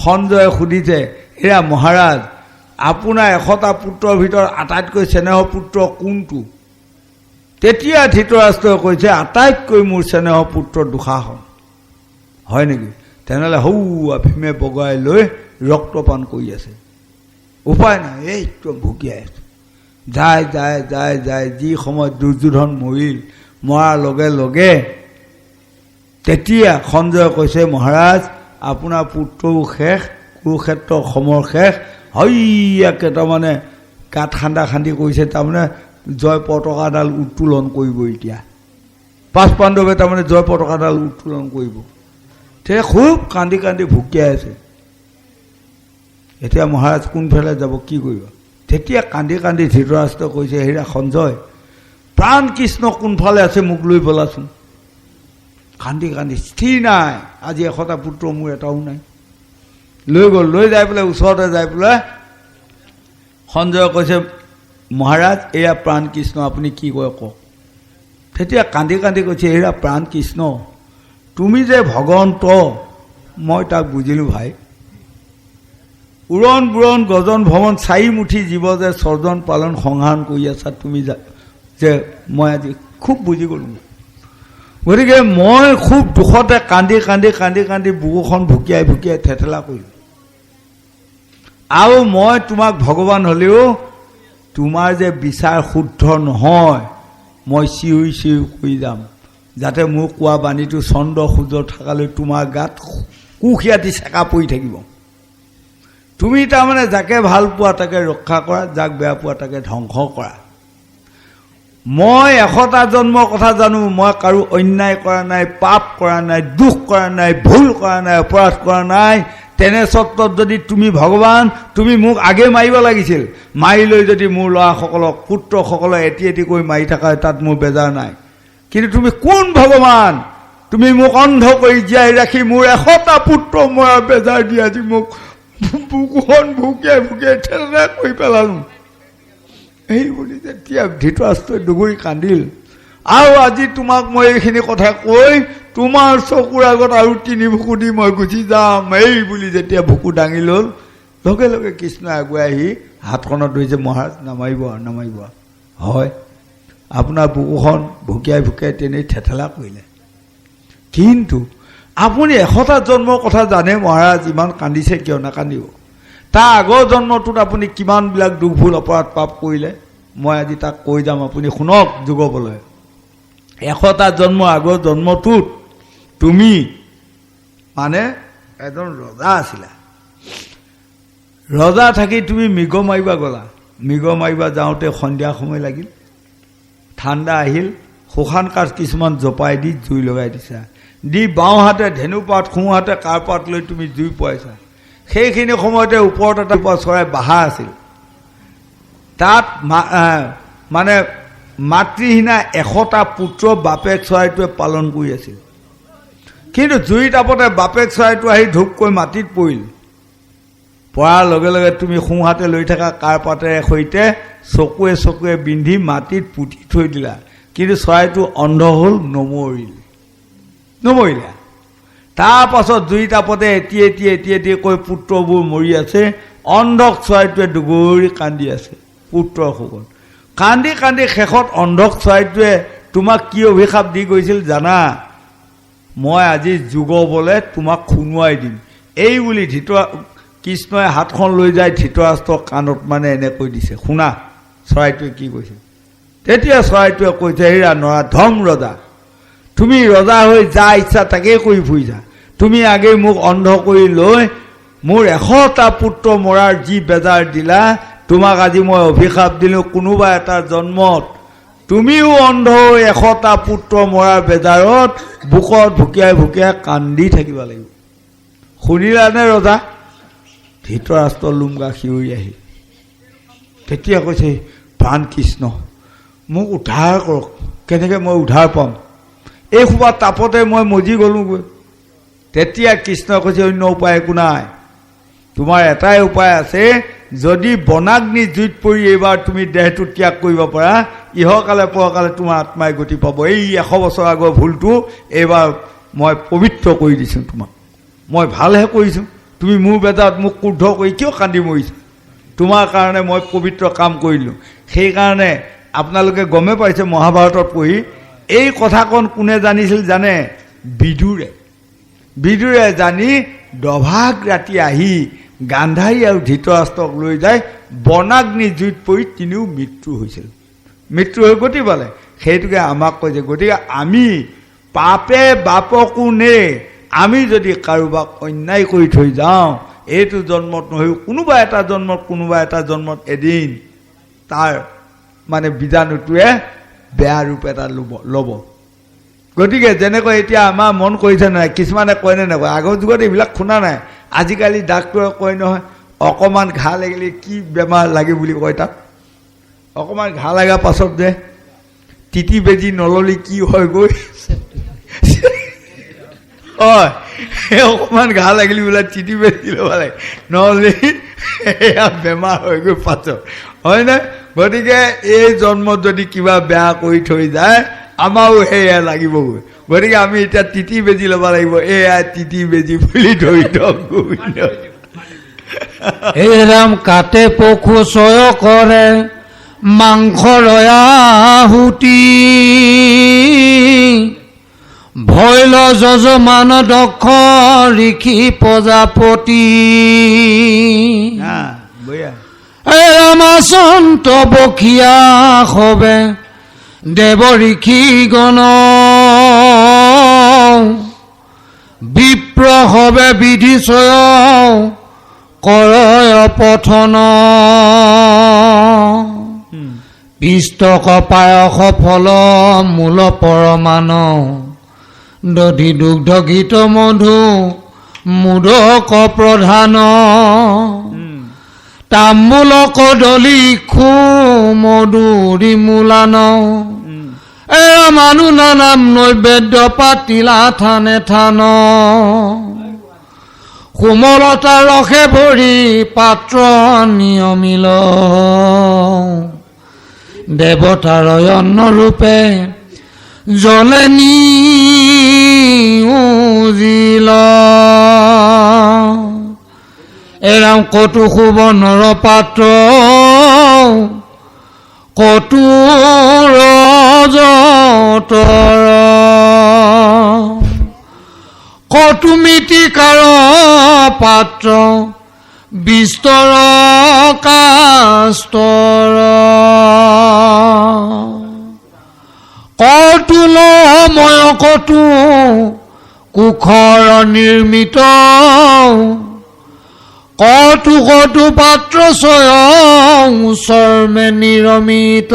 সঞ্জয়ে সুধিছে হেৰা মহাৰাজ আপোনাৰ 100টা পুত্ৰৰ ভিতৰত আটাইতকৈ চেনেহৰ পুত্ৰ কোনটো তেতিয়া ধৃতৰাষ্ট্ৰই কৈছে আটাইতকৈ মোৰ চেনেহৰ পুত্ৰ দুষাসন হয় নেকি তেনেহ'লে হৌৱা ভীমে বগাই লৈ ৰক্তপান কৰি আছে উপায় নাই এইটো ভুকিয়াই আছে যায় যি সময়ত দুৰ্যোধন মৰিল মৰাৰ লগে লগে তেতিয়া সঞ্জয়ে কৈছে মহাৰাজ আপোনাৰ পুত্ৰও শেষ কুৰুক্ষেত্ৰৰ সমৰ শেষ হইয়া কেইটামানে গাঁত খান্দি কৰিছে তাৰমানে জয় পতাকাডাল উত্তোলন কৰিব এতিয়া পাঁচ পাণ্ডৱে তাৰমানে জয় পতাকাডাল উত্তোলন কৰিব তেতিয়া খুব কান্দি ভুকিয়াই আছে এতিয়া মহাৰাজ কোনফালে যাব কি কৰিব তেতিয়া কান্দি ধৃতৰাষ্ট্ৰই কৈছে হেৰা সঞ্জয় প্ৰাণ কৃষ্ণ কোনফালে আছে মোক লৈ বলাচোন কান্দি স্থিৰ নাই আজি 100টা পুত্ৰ মোৰ এটাও নাই লৈ গ'ল লৈ যাই পেলাই ওচৰতে যাই পেলাই সঞ্জয়ে কৈছে মহাৰাজ এয়া প্ৰাণ কৃষ্ণ আপুনি কি কয় কওক তেতিয়া কান্দি কৈছে হেৰা প্ৰাণ কৃষ্ণ তুমি যে ভগৱন্ত মই তাক বুজিলোঁ ভাই উৰণ বুৰণ গজন ভ্ৰমণ 4 মুঠি জীৱ যে স্বৰ্জন পালন সংহাৰ কৰি আছা তুমি যে মই আজি খুব বুজি গ'লোঁ গতিকে মই খুব দুখতে কান্দি বুকুখন ভুকিয়াই থেথেলা কৰিলোঁ আৰু মই তোমাক ভগৱান হ'লেও তোমাৰ যে বিচাৰ শুদ্ধ নহয় মই চিঞৰি কৰি যাম যাতে মোৰ কোৱা বাণীটো চন্দ্ৰ সূৰ্য থকালৈ তোমাৰ গাত কুখিয়াতি চেকা পৰি থাকিব তুমি তাৰমানে যাকে ভাল পোৱা তাকে ৰক্ষা কৰা যাক বেয়া পোৱা তাকে ধ্বংস কৰা মই 100টা জন্মৰ কথা জানো মই কাৰো অন্যায় কৰা নাই পাপ কৰা নাই দুখ কৰা নাই ভুল কৰা নাই অপৰাধ কৰা নাই তেনে স্বত্বত যদি তুমি ভগৱান তুমি মোক আগে মাৰিব লাগিছিল মাৰি লৈ যদি মোৰ ল'ৰাসকলক পুত্ৰসকলক এটি কৈ মাৰি থকা তাত মোৰ বেজাৰ নাই কিন্তু তুমি কোন ভগৱান তুমি মোক অন্ধ কৰি জীয়াই ৰাখি মোৰ 100টা পুত্ৰ মৰা বেজাৰ দি আজি মোক বুকুখন ভুকিয়াই ঠেলা কৰি পেলালোঁ এই বুলি যেতিয়া ধৃতৰাষ্ট্ৰই দুগুৰি কান্দিল আৰু আজি তোমাক মই এইখিনি কথা কৈ তোমাৰ চকুৰ আগত আৰু 3 বুকু দি মই গুচি যাম এই বুলি যেতিয়া বুকু দাঙি ল'ল লগে লগে কৃষ্ণই আগুৱাই আহি হাতখনত ধৰিছে মহাৰাজ নামাৰিব হয় আপোনাৰ বুকুখন ভুকিয়াই তেনেই থেথেলা কৰিলে কিন্তু আপুনি 100টা জন্মৰ কথা জানে মহাৰাজ ইমান কান্দিছে কিয় নাকান্দিব তাৰ আগৰ জন্মটোত আপুনি কিমানবিলাক দুখ ভুল অপৰাধ পাপ কৰিলে মই আজি তাক কৈ যাম আপুনি শুনক যুগবলৈ 100টা জন্মৰ আগৰ জন্মটোত তুমি মানে এজন ৰজা আছিলা ৰজা থাকি তুমি মৃগ মাৰিবা গ'লা মৃগ মাৰিবা যাওঁতে সন্ধিয়া সময় লাগিল ঠাণ্ডা আহিল শুকান কাঠ কিছুমান জপাই দি জুই লগাই দিছা দি বাওঁহাতে ধেনুপাত সোঁহাতে কাৰপাত লৈ তুমি জুই পুৱাইছা সেইখিনি সময়তে ওপৰত এটা চৰাই বাহা আছিল তাত মানে মাতৃহীনা 100টা পুত্ৰ বাপেক চৰাইটোৱে পালন কৰি আছিল কিন্তু জুই তাপতে বাপেক চৰাইটো আহি ঢুককৈ মাটিত পৰিল পৰাৰ লগে লগে তুমি সোঁহাতে লৈ থকা কাৰপাতেৰে সৈতে চকুৱে বিন্ধি মাটিত পুতি থৈ দিলা কিন্তু চৰাইটো অন্ধ হ'ল নমৰিলা তাৰ পাছত জুই তাপতে এটি কৈ পুত্ৰবোৰ মৰি আছে অন্ধক চৰাইটোৱে দুগৰি কান্দি আছে পুত্ৰৰ শোকত কান্দি শেষত অন্ধক চৰাইটোৱে তোমাক কি অভিশাপ দি গৈছিল জানা মই আজি যুগ বলে তোমাক খুনুৱাই দিম এই বুলি কৃষ্ণই হাতখন লৈ যায় ধৃতৰাষ্ট্ৰৰ কাণত মানে এনে কৈ দিছে শুনা চৰাইটোৱে কি কৈছে তেতিয়া চৰাইটোৱে কৈছে হেৰা নৰা ধম ৰজা তুমি ৰজা হৈ যা ইচ্ছা তাকেই কৰি ফুৰিছা তুমি আগে মোক অন্ধ কৰি লৈ মোৰ 100টা পুত্ৰ মৰাৰ যি বেজাৰ দিলা তোমাক আজি মই অভিশাপ দিলোঁ কোনোবা এটা জন্মত তুমিও অন্ধ হৈ 100টা পুত্ৰ মৰাৰ বেজাৰত বুকত ভুকিয়াই কান্দি থাকিব লাগিব শুনিলানে ৰজা ধৃতৰাষ্ট্ৰ লুমগা শিৱৰি আহি তেতিয়া কৈছে প্ৰাণ কৃষ্ণ মোক উদ্ধাৰ কৰক কেনেকৈ মই উদ্ধাৰ পাম এই সোপা তাপতে মই মজি গ'লোগৈ তেতিয়া কৃষ্ণই কৈছে অন্য উপায় একো নাই তোমাৰ এটাই উপায় আছে যদি বনাগ্নি জুইত পৰি এইবাৰ তুমি দেহটো ত্যাগ কৰিব পাৰা ইহকালে পৰকালে তোমাৰ আত্মাই গতি পাব এই 100 বছৰ আগৰ ভুলটো এইবাৰ মই পবিত্ৰ কৰি দিছোঁ তোমাক মই ভালহে কৰিছোঁ তুমি মোৰ বেজাত মোক ক্ৰোধ কৰি কিয় কান্দি মৰিছা তোমাৰ কাৰণে মই পবিত্ৰ কাম কৰিলোঁ সেইকাৰণে আপোনালোকে গমে পাইছে মহাভাৰতত পঢ়ি এই কথাকণ কোনে জানিছিল জানে বিদুৰে জানি দভাগ ৰাতি আহি গান্ধাৰী আৰু ধৃতৰাষ্ট্ৰক লৈ যায় বনাগ্নি জুইত পৰি তিনিও মৃত্যু হৈ গতি পালে সেইটোকে আমাক কৈছে গতিকে আমি পাপে বাপকো নে আমি যদি কাৰোবাক অন্যায় কৰি থৈ যাওঁ এইটো জন্মত নহৈ কোনোবা এটা জন্মত এদিন তাৰ মানে বীজাণুটোৱে বেয়া ৰূপ এটা ল'ব গতিকে যেনেকৈ এতিয়া আমাৰ মন কৰিছে নাই কিছুমানে কয় নে নকয় আগৰ যুগত এইবিলাক শুনা নাই আজিকালি ডাক্তৰে কয় নহয় অকণমান ঘাঁ লাগিলে কি বেমাৰ লাগে বুলি কয় তাত অকণমান ঘাঁ লগাৰ পাছত যে তিতি বেজি নললি কি হয় গৈ হয় অকণমান ঘাঁ লাগিলে বোলে তিতি বেজি ল'ব লাগে নহ'লে এয়া বেমাৰ হৈ গৈ পাছত হয়নে গতিকে এই জন্মত যদি কিবা বেয়া কৰি থৈ যায় আমাৰো সেয়া লাগিবগৈ গতিকে আমি এতিয়া তিতি বেজি ল'ব লাগিব এয়া তিতি বেজি বুলি ধৰি থওক গোবিন্দ হে ৰাম কাটে পশু চয় কৰে মাংস ৰয়াহুতি ভৈল যজমান দক্ষ ঋষি প্ৰজাপতি হে ৰামাচন্ত বখিয়া হবে দেৱ ঋষি গণ বিপ্ৰ হবে বিধি চয় কৰয় পঠন পিষ্টক পায়স ফল মূল পৰমান দধি দুগ্ধ গীত মধু মুদক প্ৰধান তামোল কদলি খু মধুৰি মূলান এৰা মানুহ নাম নৈবেদ্য পাতিলা থানে থান কোমলতা ৰসে ভৰি পাত্ৰ নিয়মিল দেৱতাৰ অন্ন ৰূপে জলে নিউজিল এৰাম কটু শুভ নৰ পাত্ৰ কটু ৰজতৰ কটু মিতিকাৰ পাত্ৰ বিস্তৰ কাস্তৰ কটুলময় কটু কুখৰ নিৰ্মিত কটু কটু পাত্ৰ স্বয়ং চৰ্মে নিৰমিত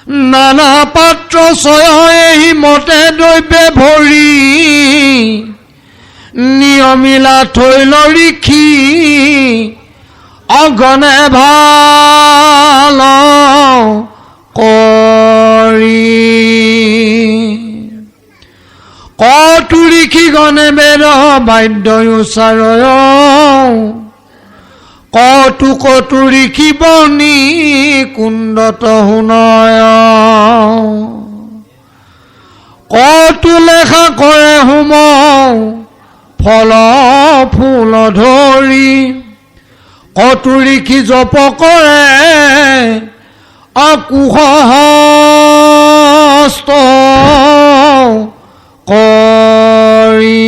নানা পাত্ৰ ছয় মতে দ্ৰব্যে ভৰি নিয়মিলা থৈল ৰিখি অগণে ভাল কৰি কতু ঋষি গণে বেদ বাদ্য উচ্চাৰয় কতু কতু ঋষি বনি কুণ্ডত শুনয় কতু লেখা কৰে হোম ফল ফুল ধৰি কতু ঋষি জপ কৰে অকুশহস্ত কৰি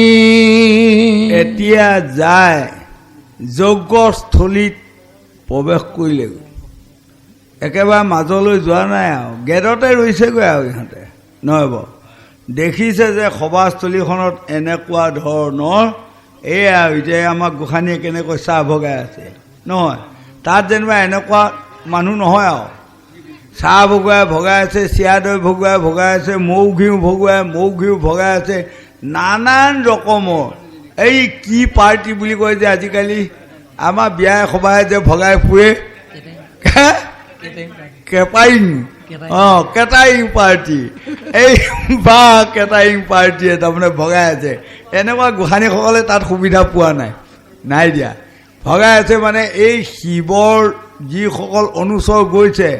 এতিয়া যায় যজ্ঞস্থলীত প্ৰৱেশ কৰিলেগৈ একেবাৰে মাজলৈ যোৱা নাই আৰু গেটতে ৰৈছেগৈ আৰু ইহঁতে নহয় বাৰু দেখিছে যে সভাস্থলীখনত এনেকুৱা ধৰণৰ এয়া এতিয়া আমাক গোসাঁনীয়ে কেনেকৈ চাহ ভগাই আছে নহয় তাত যেনিবা এনেকুৱা মানুহ নহয় আৰু চাহ ভগাই আছে চিৰা দৈ ভগাই আছে মৌ ঘিউ ভগাই আছে নানান ৰকমৰ এই কি পাৰ্টি বুলি কয় যে আজিকালি আমাৰ বিয়াই সভাই যে ভগাই ফুৰে কেটাৰিং কেটাৰিং পাৰ্টি এই বা কেটাৰিং পাৰ্টিয়ে তাৰমানে ভগাই আছে এনেকুৱা গোসাঁনীসকলে তাত সুবিধা পোৱা নাই দিয়া ভগাই আছে মানে এই শিৱৰ যিসকল অনুচৰ গৈছে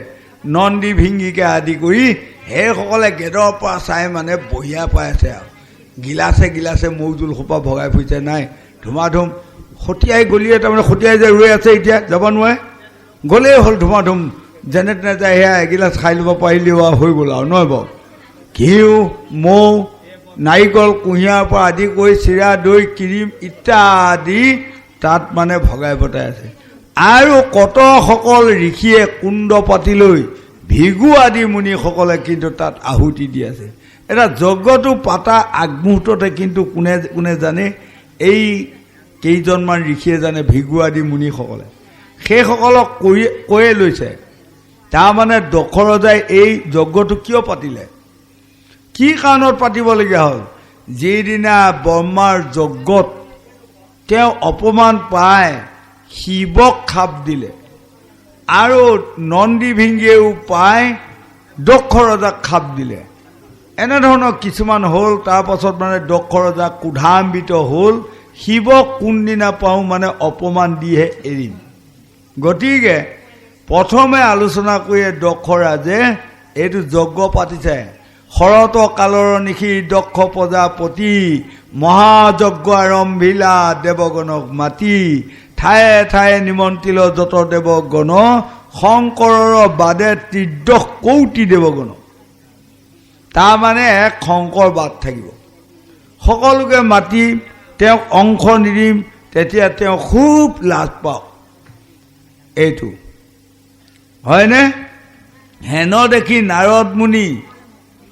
নন্দী ভিংগীকে আদি কৰি সেইসকলে গেটৰ পৰা চাই মানে বঢ়িয়া পাই আছে আৰু গিলাচে মৌজোল সোপা ভগাই ফুৰিছে নাই ধুমাধুম সতীয়াই গলিয়ে তাৰমানে সতীয়াই যে ৰৈ আছে এতিয়া যাব নোৱাৰে গ'লেই হ'ল ধুমাধুম যেনে তেনে যায় সেয়া এগিলাচ খাই ল'ব পাৰিলেও আৰু হৈ গ'ল আৰু নহয় বাৰু ঘিউ মৌ নাৰিকল কুঁহিয়াৰ পৰা আদি কৰি চিৰা দৈ ক্ৰীম ইত্যাদি তাত মানে ভগাই পতাই আছে আৰু কতসকল ঋষিয়ে কুণ্ড পাতি লৈ ভিগু আদি মুনিসকলে কিন্তু তাত আহুতি দি আছে এটা যজ্ঞটো পাতা আগমুহূৰ্ততে কিন্তু কোনে জানে এই কেইজনমান ঋষিয়ে জানে ভিগু আদি মুনিসকলে সেইসকলক কৈয়ে লৈছে তাৰমানে দক্ষ ৰজাই এই যজ্ঞটো কিয় পাতিলে কি কাৰণত পাতিবলগীয়া হ'ল যিদিনা ব্ৰহ্মাৰ যজ্ঞত তেওঁ অপমান পায় শিৱক খাপ দিলে আৰু নন্দী ভিংগীয়েও পাই দক্ষ ৰজাক খাপ দিলে এনেধৰণৰ কিছুমান হ'ল তাৰ পাছত মানে দক্ষ ৰজা ক্ৰোধান্বিত হ'ল শিৱক কোনদিনা পাওঁ মানে অপমান দিহে এৰিম গতিকে প্ৰথমে আলোচনা কৰি দক্ষ ৰাজে এইটো যজ্ঞ পাতিছে শৰত কালৰ নিশি দক্ষ প্ৰজাপতি মহাযজ্ঞ আৰম্ভিলা দেৱগণক মাতি ঠায়ে ঠায়ে নিমন্ত্ৰিল যত দেৱগণ শংকৰৰ বাদে ত্ৰিদশ কৌটি দেৱগণ তাৰমানে এক শংকৰ বাদ থাকিব সকলোকে মাতি তেওঁক অংশ নিদিম তেতিয়া তেওঁ খুব লাজ পাওক এইটো হয়নে হেন দেখি নাৰদ মুনি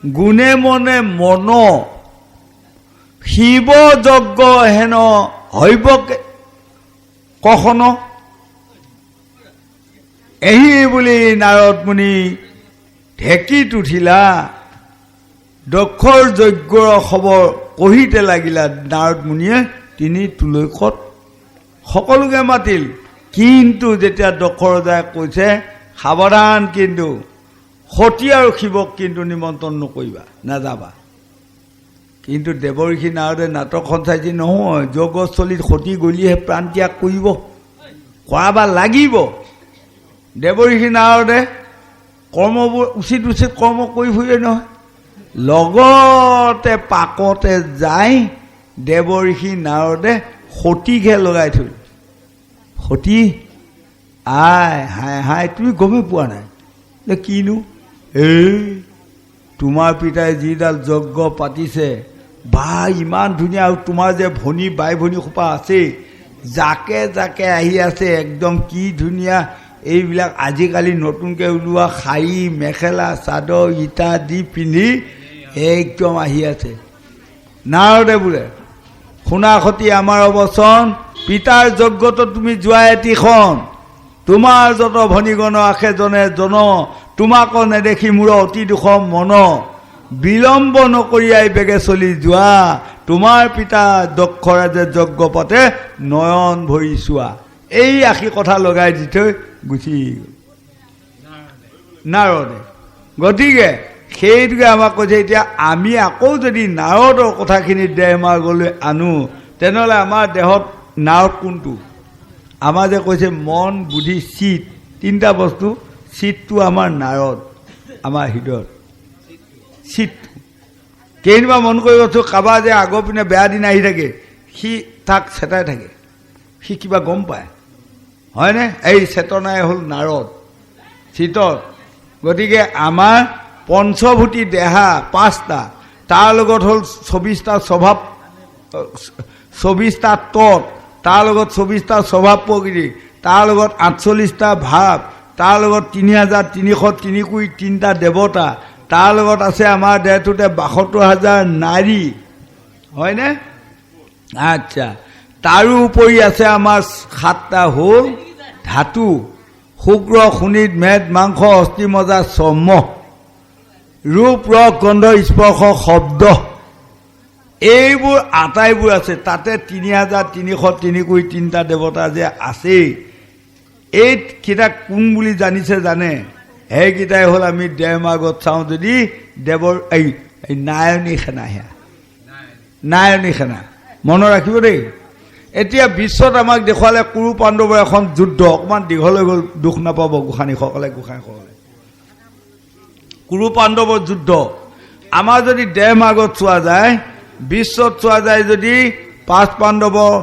গুণে মনে মন শিৱ যজ্ঞ হেন হৈব কখন এহি বুলি নাৰদ মুনি ঢেঁকীত উঠিলা দক্ষৰ যজ্ঞৰ খবৰ কহিতে লাগিলা নাৰদ মুনিয়ে তিনি তুলৈকত সকলোকে মাতিল কিন্তু যেতিয়া দক্ষ ৰজাই কৈছে সাৱধান কিন্তু সতী আৰু শিৱক কিন্তু নিমন্ত্ৰণ নকৰিবা নাযাবা কিন্তু দেৱঋষি নাৰদে নাটকখন চাইছে নহয় যজ্ঞস্থলীত সতী গলিহে প্ৰাণ ত্যাগ কৰিব কৰাবা লাগিব দেৱঋষি নাৰদে কৰ্মবোৰ উচিত কৰ্ম কৰি ফুৰে নহয় লগতে পাকতে যাই দেৱঋষি নাৰদে সতীকহে লগাই থৈ সতী আই হাই তুমি গমেই পোৱা নাই কিনো এই তোমাৰ পিতাই যিডাল যজ্ঞ পাতিছে বা ইমান ধুনীয়া আৰু তোমাৰ যে ভনী বাই ভনী সোপা আছে জাকে জাকে আহি আছে একদম কি ধুনীয়া এইবিলাক আজিকালি নতুনকৈ ওলোৱা শাৰী মেখেলা চাদৰ ইটা দি পিন্ধি একদম আহি আছে নাৰদে বোলে শুনা সতী আমাৰ অৱচন পিতাৰ যজ্ঞত তুমি যোৱা এটিখন তোমাৰ যত ভনীগণ আশে জনে জন তোমাক নেদেখি মোৰ অতি দুখ মন বিলম্ব নকৰিয়াই বেগে চলি যোৱা তোমাৰ পিতা দক্ষৰাজে যজ্ঞ পাতে নয়ন ভৰি চোৱা এই আশী কথা লগাই দি থৈ গুচি গ'ল নাৰদে গতিকে সেইটোকে আমাক কৈছে এতিয়া আমি আকৌ যদি নাৰদৰ কথাখিনি দেহ মাৰ্গলৈ আনো তেনেহ'লে আমাৰ দেহত নাৰদ কোনটো আমাৰ যে কৈছে মন বুদ্ধি চিত তিনিটা বস্তু চিতটো আমাৰ নাৰদ আমাৰ হৃদয়ত চিতটো কেইবা মন কৰিবচোন কাৰোবাৰ যে আগৰ পিনে বেয়া দিন আহি থাকে সি তাক চেতাই থাকে সি কিবা গম পায় হয়নে এই চেতনাই হ'ল নাৰদ চিতত গতিকে আমাৰ পঞ্চভূতি দেহা পাঁচটা তাৰ লগত হ'ল 24টা স্বভাৱ 24টা তৎ তাৰ লগত 24টা স্বভাৱ প্ৰকৃতি তাৰ লগত 48টা ভাৱ তাৰ লগত 3303 কোটি 3টা দেৱতা তাৰ লগত আছে আমাৰ দেহটোতে 72,000 নাৰী হয়নে আচ্ছা তাৰোপৰি আছে আমাৰ 7টা হ'ল ধাতু শুক্ৰ শোণিত মেদ মাংস অস্থি মজ্জা চৰ্ম ৰূপ ৰস গন্ধ স্পৰ্শ শব্দ এইবোৰ আটাইবোৰ আছে তাতে 3303 কোটি 3টা দেৱতা যে আছে এইকেইটা কোন বুলি জানিছে জানে সেইকেইটাই হ'ল আমি দেহ মাৰ্গত চাওঁ যদি দেৱৰ এই নায়নী সেনা সেয়া নায়নী সেনা মনত ৰাখিব দেই এতিয়া বিশ্বত আমাক দেখুৱালে কুৰু পাণ্ডৱৰ এখন যুদ্ধ অকণমান দীঘল হৈ গ'ল দুখ নাপাব গোসাঁনীসকলে কুৰু পাণ্ডৱৰ যুদ্ধ আমাৰ যদি দেহ মাৰ্গত চোৱা যায় বিশ্বত চোৱা যায় যদি 5 পাণ্ডৱৰ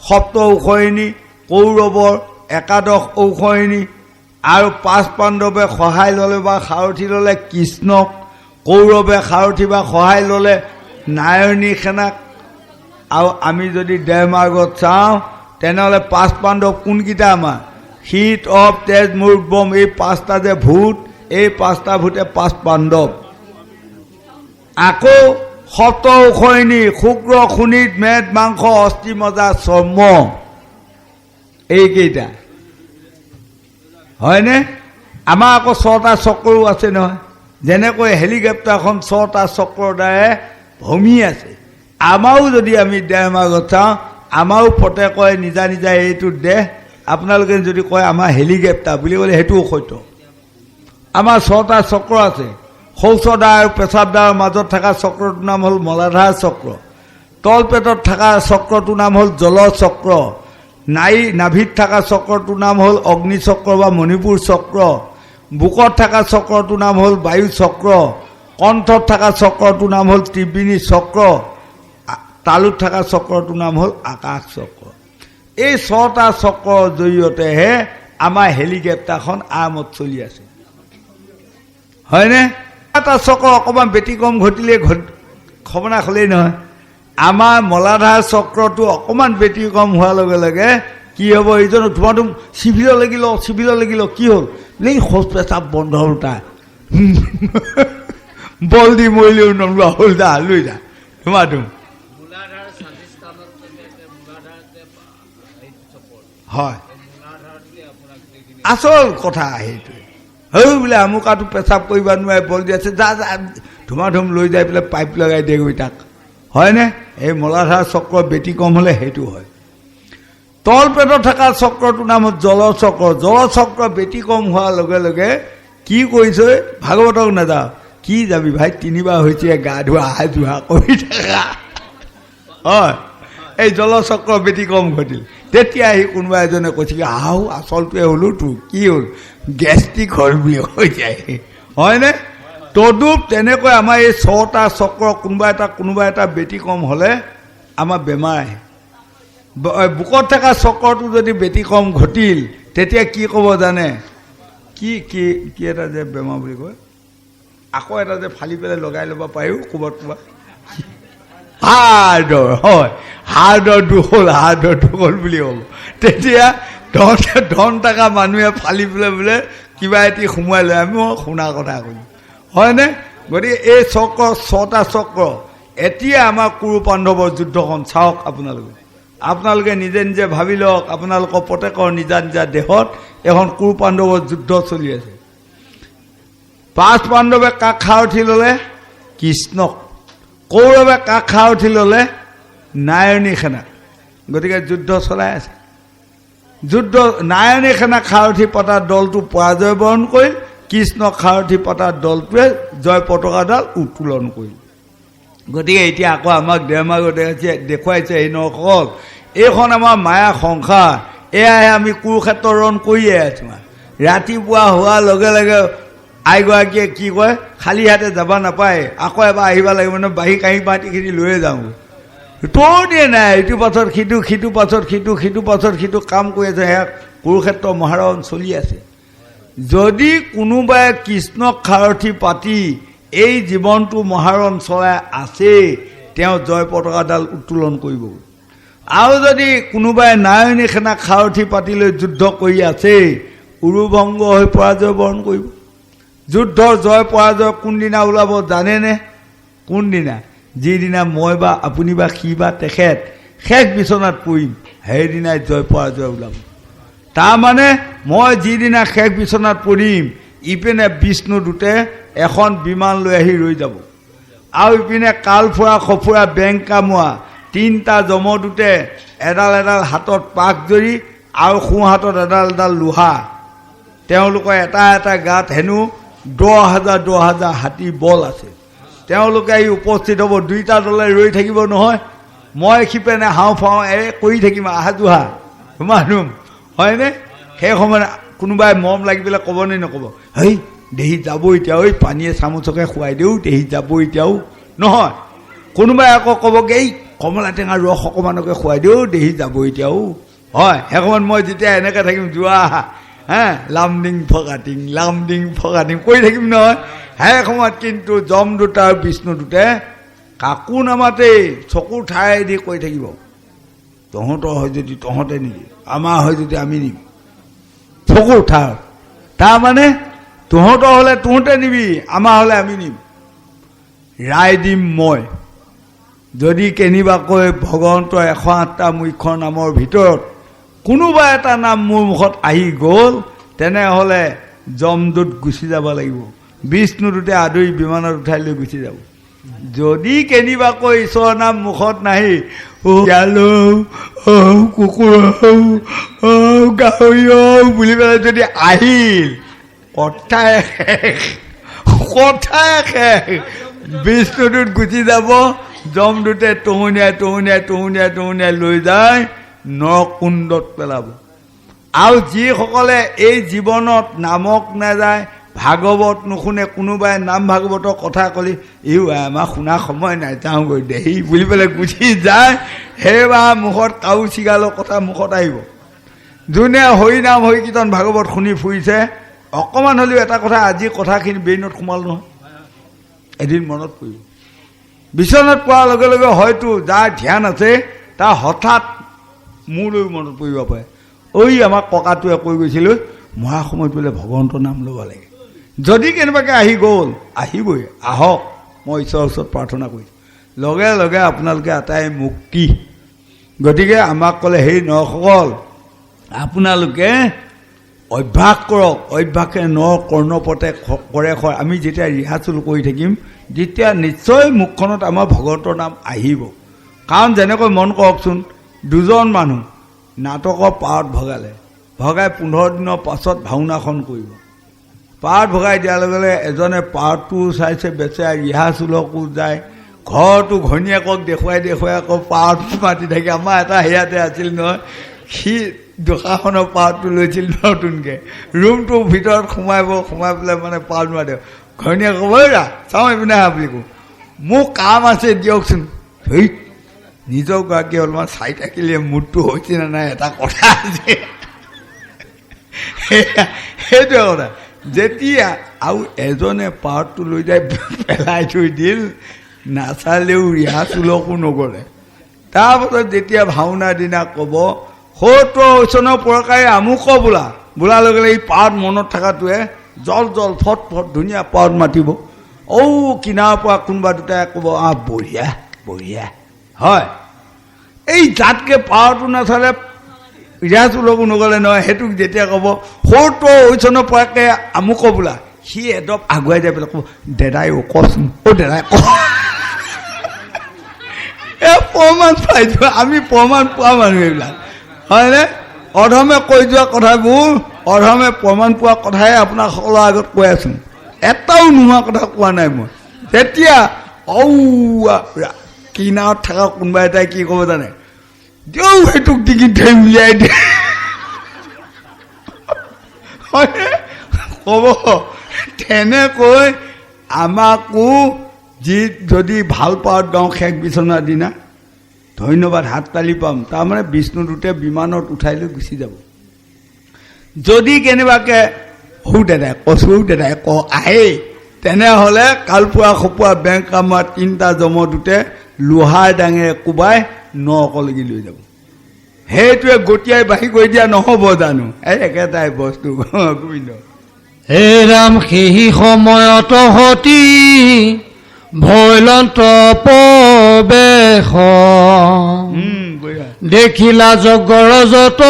সপ্ত ঔষধি কৌৰৱৰ একাদশ ঔষধি আৰু 5 পাণ্ডৱে সহায় ল'লে বা সাৰথি ল'লে কৃষ্ণক কৌৰৱে সাৰথি বা সহায় ল'লে নাৰায়ণী সেনাক আৰু আমি যদি দেহ মাৰ্গত চাওঁ তেনেহ'লে 5 পাণ্ডৱ কোনকেইটা আমাৰ শীত অপ তেজ মূৰ্বম এই 5টা যে ভূত এই 5টা ভূতে 5 পাণ্ডৱ আকৌ সপ্ত ঔষধি শুক্ৰ শোণিত মেদ মাংস অস্থি মজ্জা চৰ্ম এইকেইটা হয়নে আমাৰ আকৌ 6টা চক্ৰও আছে নহয় যেনেকৈ হেলিকপ্টাৰখন 6টা চক্ৰৰ দ্বাৰাই ভ্ৰমি আছে আমাৰো যদি আমি দেহ মাৰ্গত চাওঁ আমাৰো পতে কয় নিজা নিজা এইটো দেহ আপোনালোকে যদি কয় আমাৰ হেলিকপ্টাৰ বুলি ক'লে সেইটোও সত্য আমাৰ 6টা চক্ৰ আছে শৌচদ্বাৰ আৰু পেচাবদ্বাৰৰ মাজত থকা চক্ৰটোৰ নাম হ'ল মলাধাৰ চক্ৰ তলপেটত থকা চক্ৰটোৰ নাম হ'ল জল চক্ৰ নাভিত থকা চক্ৰটোৰ নাম হ'ল অগ্নি চক্ৰ বা মণিপুৰ চক্ৰ বুকত থকা চক্ৰটোৰ নাম হ'ল বায়ু চক্ৰ কণ্ঠত থকা চক্ৰটোৰ নাম হ'ল ত্ৰিবেণী চক্ৰ তালুত থকা চক্ৰটোৰ নাম হ'ল আকাশ চক্ৰ এই 6টা চক্ৰৰ জৰিয়তেহে আমাৰ হেলিকপ্টাৰখন আৰামত চলি আছে হয়নে এটা চক্ৰ অকণমান ব্যতিক্ৰম ঘটিলে খবনা হ'লেই নহয় আমাৰ মলাধাৰ চক্ৰটো অকণমান ব্যতিক্ৰম হোৱাৰ লগে লগে কি হ'ব এইজন তোমাৰ চিভিল লাগিল কি হ'ল এই শৌচ পেচাব বন্ধ হ'ল তাৰ বল দি মৰিলেও নোলোৱা হ'ল দা লৈ যা তোমাৰ হয় আচল কথা সেইটোৱে হৈ বোলে আমুকাটো পেচাব কৰিব নোৱাৰে বল দি আছে যা যা ধুমাধুম লৈ যাই পেলাই পাইপ লগাই দিয়েগৈ তাক হয়নে এই মলাধাৰ চক্ৰ ব্যতিক্ৰম হ'লে সেইটো হয় তলপেটত থকা চক্ৰটোৰ নাম হ'ল জল চক্ৰ ব্যতিক্ৰম হোৱাৰ লগে লগে কি কৰিছে ভাগৱতক নাযাওঁ কি যাবি ভাই 3বাৰ হৈছে গা ধোৱা হাত ধোৱা কৰি থাকা হয় এই জলচক্ৰ ব্যতিক্ৰম ঘটিল তেতিয়া আহি কোনোবা এজনে কৈছে কি আও আচলটোৱে হ'লো তোৰ কি হ'ল গেষ্ট্ৰিক হ'ল বুলি হৈ যায় হয়নে তদুপ তেনেকৈ আমাৰ এই 6টা চক্ৰ কোনোবা এটা ব্যতিক্ৰম হ'লে আমাৰ বেমাৰ আহে বুকত থকা চক্ৰটো যদি ব্যতিক্ৰম ঘটিল তেতিয়া কি ক'ব জানে কি এটা যে বেমাৰ বুলি কয় আকৌ এটা যে ফালি পেলাই লগাই ল'ব পাৰিও ক'ৰবাত হাৰ্ডৰ হয় হাৰ্ডৰ দুখ হ'ল বুলি ক'ব তেতিয়া 10 টকা মানুহে ফালি পেলাই বোলে কিবা এটি সোমোৱাই লৈ আমি শুনা কথা কৈছোঁ হয়নে গতিকে এই চক্ৰ 6টা চক্ৰ এতিয়া আমাৰ কুৰু পাণ্ডৱৰ যুদ্ধখন চাওক আপোনালোকে নিজে নিজে ভাবি লওক আপোনালোকৰ প্ৰত্যেকৰ নিজা নিজা দেহত এখন কুৰু পাণ্ডৱৰ যুদ্ধ চলি আছে 5 পাণ্ডৱে কাক সাৰথি ল'লে? কৃষ্ণক। কৌৰৱে কাক সাৰথি ল'লে? নাৰায়ণী সেনাক। গতিকে যুদ্ধ চলাই আছে। যুদ্ধ নাৰায়ণী সেনাক সাৰথি পতা দলটো পৰাজয় বৰণ কৰিল, কৃষ্ণক সাৰথি পতা দলটোৱে জয় পতাকাডাল উত্তোলন কৰিল। গতিকে এতিয়া আকৌ আমাক দেমাগত দেখুৱাইছে এই নৰসকল, এইখন আমাৰ মায়া সংসাৰ, এয়াহে আমি কুৰুক্ষেত্ৰ ৰণ কৰিয়ে আছোঁ। ৰাতিপুৱা হোৱাৰ লগে লগে আইগৰাকীয়ে কি কয়, খালী হাতে যাব নাপায়, আকৌ এবাৰ আহিব লাগিব মানে বাঢ়ি কাঁহী বাতিখিনি লৈয়ে যাওঁ। তোৰ দিয়ে নাই, ইটোৰ পাছত সিটো, সিটোৰ পাছত সিটো, সিটোৰ পাছত সিটো কাম কৰি আছে। সেয়া কুৰুক্ষেত্ৰ মহাৰণ চলি আছে। যদি কোনোবাই কৃষ্ণক সাৰথি পাতি এই জীৱনটো মহাৰণ চলাই আছে, তেওঁ জয় পতাকাডাল উত্তোলন কৰিব। আৰু যদি কোনোবাই নাৰায়ণী সেনাক সাৰথি পাতি লৈ যুদ্ধ কৰি আছে, উৰুভংগ হৈ পৰাজয় বৰণ কৰিব। যুদ্ধৰ জয় পৰাজয় কোনদিনা ওলাব জানেনে? কোনদিনা? যিদিনা মই বা আপুনি বা সি বা তেখেত শেষ বিচনাত পৰিম, সেইদিনাই জয় পৰাজয় ওলাব। তাৰমানে মই যিদিনা শেষ বিচনাত পৰিম, ইপিনে বিষ্ণুদূতে এখন বিমান লৈ আহি ৰৈ যাব, আৰু ইপিনে কালফুৰা সফুৰা বেং কামোৱা 3টা যমদূতে এডাল এডাল হাতত পাক জৰি আৰু সোঁ হাতত এডাল এডাল লোহা, তেওঁলোকৰ এটা এটা গাত হেনো 10,000 হাতী বল আছে। তেওঁলোকে আহি উপস্থিত হ'ব। 2টা দলে ৰৈ থাকিব নহয়, মই সিপেনে হাওঁফাওঁ কৰি থাকিম, আহা জোহা মানুহ হয়নে? সেই সময়ত কোনোবাই মৰম লাগি পেলাই ক'বনে নক'ব, হেই দেহি যাব এতিয়া, ঐ পানীয়ে চামুচকে খুৱাই দিওঁ, দেহি যাব এতিয়াও নহয়। কোনোবাই আকৌ ক'বগৈ, এই কমলা টেঙা ৰস অকণমানকে খুৱাই দিওঁ, দেহি যাব এতিয়াও হয়। সেই সময়ত মই যেতিয়া এনেকৈ থাকিম, যোৱা লামডিং ফকাটিং কৰি থাকিম নহয়। সেই সময়ত কিন্তু যমদূত আৰু বিষ্ণুদূতে কাকো নামাতেই, চকুৰ ঠাই দি কৈ থাকিব, তহঁতৰ হয় যদি তহঁতে নিবি, আমাৰ হয় যদি আমি নিম। চকুৰ ঠাই তাৰমানে তহঁতৰ হ'লে তহঁতে নিবি, আমাৰ হ'লে আমি নিম। ৰায় দিম মই। যদি কেনিবাকৈ ভগৱন্তৰ 108টা মুখ্য নামৰ ভিতৰত কোনোবা এটা নাম মোৰ মুখত আহি গ'ল, তেনেহ'লে যমদূত গুচি যাব লাগিব, বিষ্ণুদূতে আদৰি বিমানত উঠাই লৈ গুচি যাব। যদি কেনিবাকৈ ঈশ্বৰৰ নাম মুখত নাহি, কুকুৰ গাহৰি বুলি পেলাই যদি আহিল, কথাই শেষ। বিষ্ণুদূত গুচি যাব, যমদূতে টহুনিয়াই লৈ যায় নৰকুণ্ডত পেলাব। আৰু যিসকলে এই জীৱনত নামক নাযায়, ভাগৱত নুশুনে, কোনোবাই নাম ভাগৱতৰ কথা ক'লে, আমাৰ শুনা সময় নাই, যাওঁগৈ দেহি বুলি পেলাই গুচি যায়, সেইবাৰ মুখত কাউ চিগালৰ কথা মুখত আহিব। যোনে হৰিনাম হৰি কীৰ্তন ভাগৱত শুনি ফুৰিছে, অকণমান হ'লেও এটা কথা, আজি কথাখিনি ব্ৰেইনত সোমাল নহয়, এদিন মনত পৰিব। বিচনাত পোৱাৰ লগে লগে হয়তো যাৰ ধ্যান আছে, তাৰ হঠাৎ মোলৈ মনত পৰিব পাৰে, ঐ আমাৰ ককাটোৱে কৈ গৈছিলোঁ, মৰা সময়ত বোলে ভগৱন্তৰ নাম ল'ব লাগে। যদি কেনেবাকৈ আহি গ'ল, আহিবই, আহক, মই ঈশ্বৰৰ ওচৰত প্ৰাৰ্থনা কৰিছোঁ, লগে লগে আপোনালোকে আটাই মুক্তি। গতিকে আমাক ক'লে, সেই নৰসকল, আপোনালোকে অভ্যাস কৰক, অভ্যাসে নৰ কৰ্ণপতে কৰে। আমি যেতিয়া ৰিহাৰ্চেল কৰি থাকিম, যেতিয়া নিশ্চয় মুখখনত আমাৰ ভগৱন্তৰ নাম আহিব। কাৰণ যেনেকৈ মন কৰকচোন, 2জন মানুহ নাটকৰ পাৰ্ট ভগাই 15 দিনৰ পাছত ভাওনাখন কৰিব। পাৰ্ট ভগাই দিয়াৰ লগে লগে এজনে পাৰ্টটো চাইছে, বেচেৰা ৰিহাৰ্চেলকো যায়, ঘৰটো ঘৈণীয়েকক দেখুৱাই আকৌ পাৰ্ট মাতি থাকে। আমাৰ এটা হেৰিয়াতে আছিল নহয়, সি দোকানখনৰ পাৰ্টটো লৈছিল নতুনকৈ, ৰুমটোৰ ভিতৰত সোমাই পেলাই মানে পাৰ্ট মাৰে, ঘৈণীয়েক ক'ব, চাওঁ এইপিনে আহা বুলি কওঁ, মোৰ কাম আছে দিয়কচোন। ধৰি নিজৰ গৰাকী অলপমান চাই থাকিলে মুডটো হৈছে নে নাই, এটা কথা আছে, সেইটোৱে কথা। যেতিয়া আৰু এজনে পাৰ্টটো লৈ যাই পেলাই থৈ দিল, নাচালেও ৰিহাৰ্চেলকো নগ'লে। তাৰপাছত যেতিয়া ভাওনাৰ দিনা ক'ব, 70 প্ৰকাৰে আমুক বোলাৰ লগে লগে এই পাৰ্ট মনত থকাটোৱে জল ফট ধুনীয়া পাৰ্ট মাতিব। কিনাৰৰ পৰা কোনোবা দুটাই ক'ব, বঢ়িয়া হয়। এই যাতকৈ পাৱাৰটো নাচালে ৰিহাৰ্চেলকো নগ'লে নহয়, সেইটোক যেতিয়া ক'ব 70 প্ৰকাৰে আমুক বোলা, সি এদম আগুৱাই যাই পেলাই ক'ব দাদাই কচোন দাদাই ক প্ৰমাণ পাইছো আমি প্ৰমাণ পোৱা মানুহ এইবিলাক হয়নে অধমে কৈ যোৱা কথাবোৰ অধমে প্ৰমাণ পোৱা কথাই আপোনাক সকলোৰে আগত কৈ আছো এটাও নোহোৱা কথা কোৱা নাই মই তেতিয়া কিনাৰত থকা কোনোবা এটাই কি ক'ব জানে দেও সেইটোক ডিঙি ধৰি উলিয়াই দিয়ে ক'ব তেনেকৈ আমাকো যি যদি ভাল পাওয়াত গাঁও শেষ বিচনাৰ দিনা ধন্যবাদ হাত তালি পাম তাৰমানে বিষ্ণুদূতে বিমানত উঠাই লৈ গুচি যাব যদি কেনেবাকে দাদাই কচু দাদাই ক আহে তেনেহ'লে কালপুৱা খপুৱা বেংক কামাৰ 3টা জমদূতে লোহাৰ ডাঙেৰে কোবাই নকলৈকে লৈ যাব সেইটোৱে গতিয়াই বাঢ়ি গৈ দিয়া নহ'ব জানো এই একেটাই বস্তু গোবিন্দ হে ৰাম সেই সময়ত সতী ভৈলন্ত প্ৰবেশ দেখিলা জগৰ যত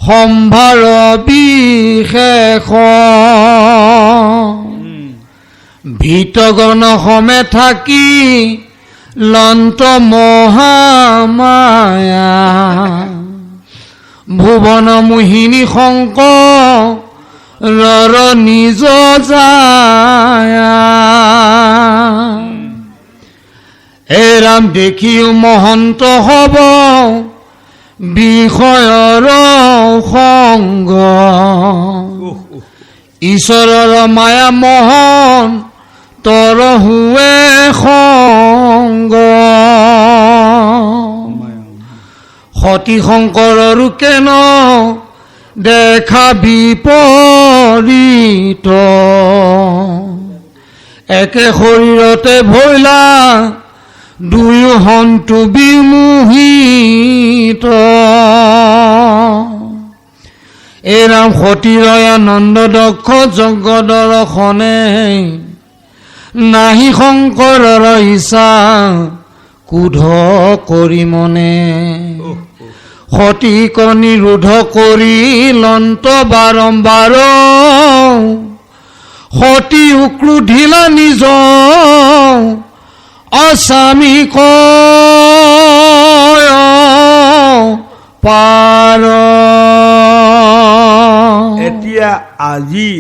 সম্ভাৰ বিশেষ ভীতগণ সমেত থাকি লন্ত মহামায়া ভুৱন মোহিনী শংকৰ নিজ যায় হে ৰাম দেখিও মহন্ত হব বিষয়ৰ সংগ ঈশ্বৰৰ মায়া মোহন তৰ হুৱে সংগ সতী শংকৰৰো কেন দেখা বিপৰীত একে শৰীৰতে ভৈলা দুয়ো হন্তু বিমোহিত এৰাম সতীৰ আনন্দ দক্ষ যজ্ঞ দৰ্শনে নাহি শংকৰৰ ইচ্ছা কুধ কৰি মনে সতীক নিৰোধ কৰি লন্ত বাৰম্বাৰ সতী ক্ৰোধিলা নিজ অস্বামী পাৰ এতিয়া আজি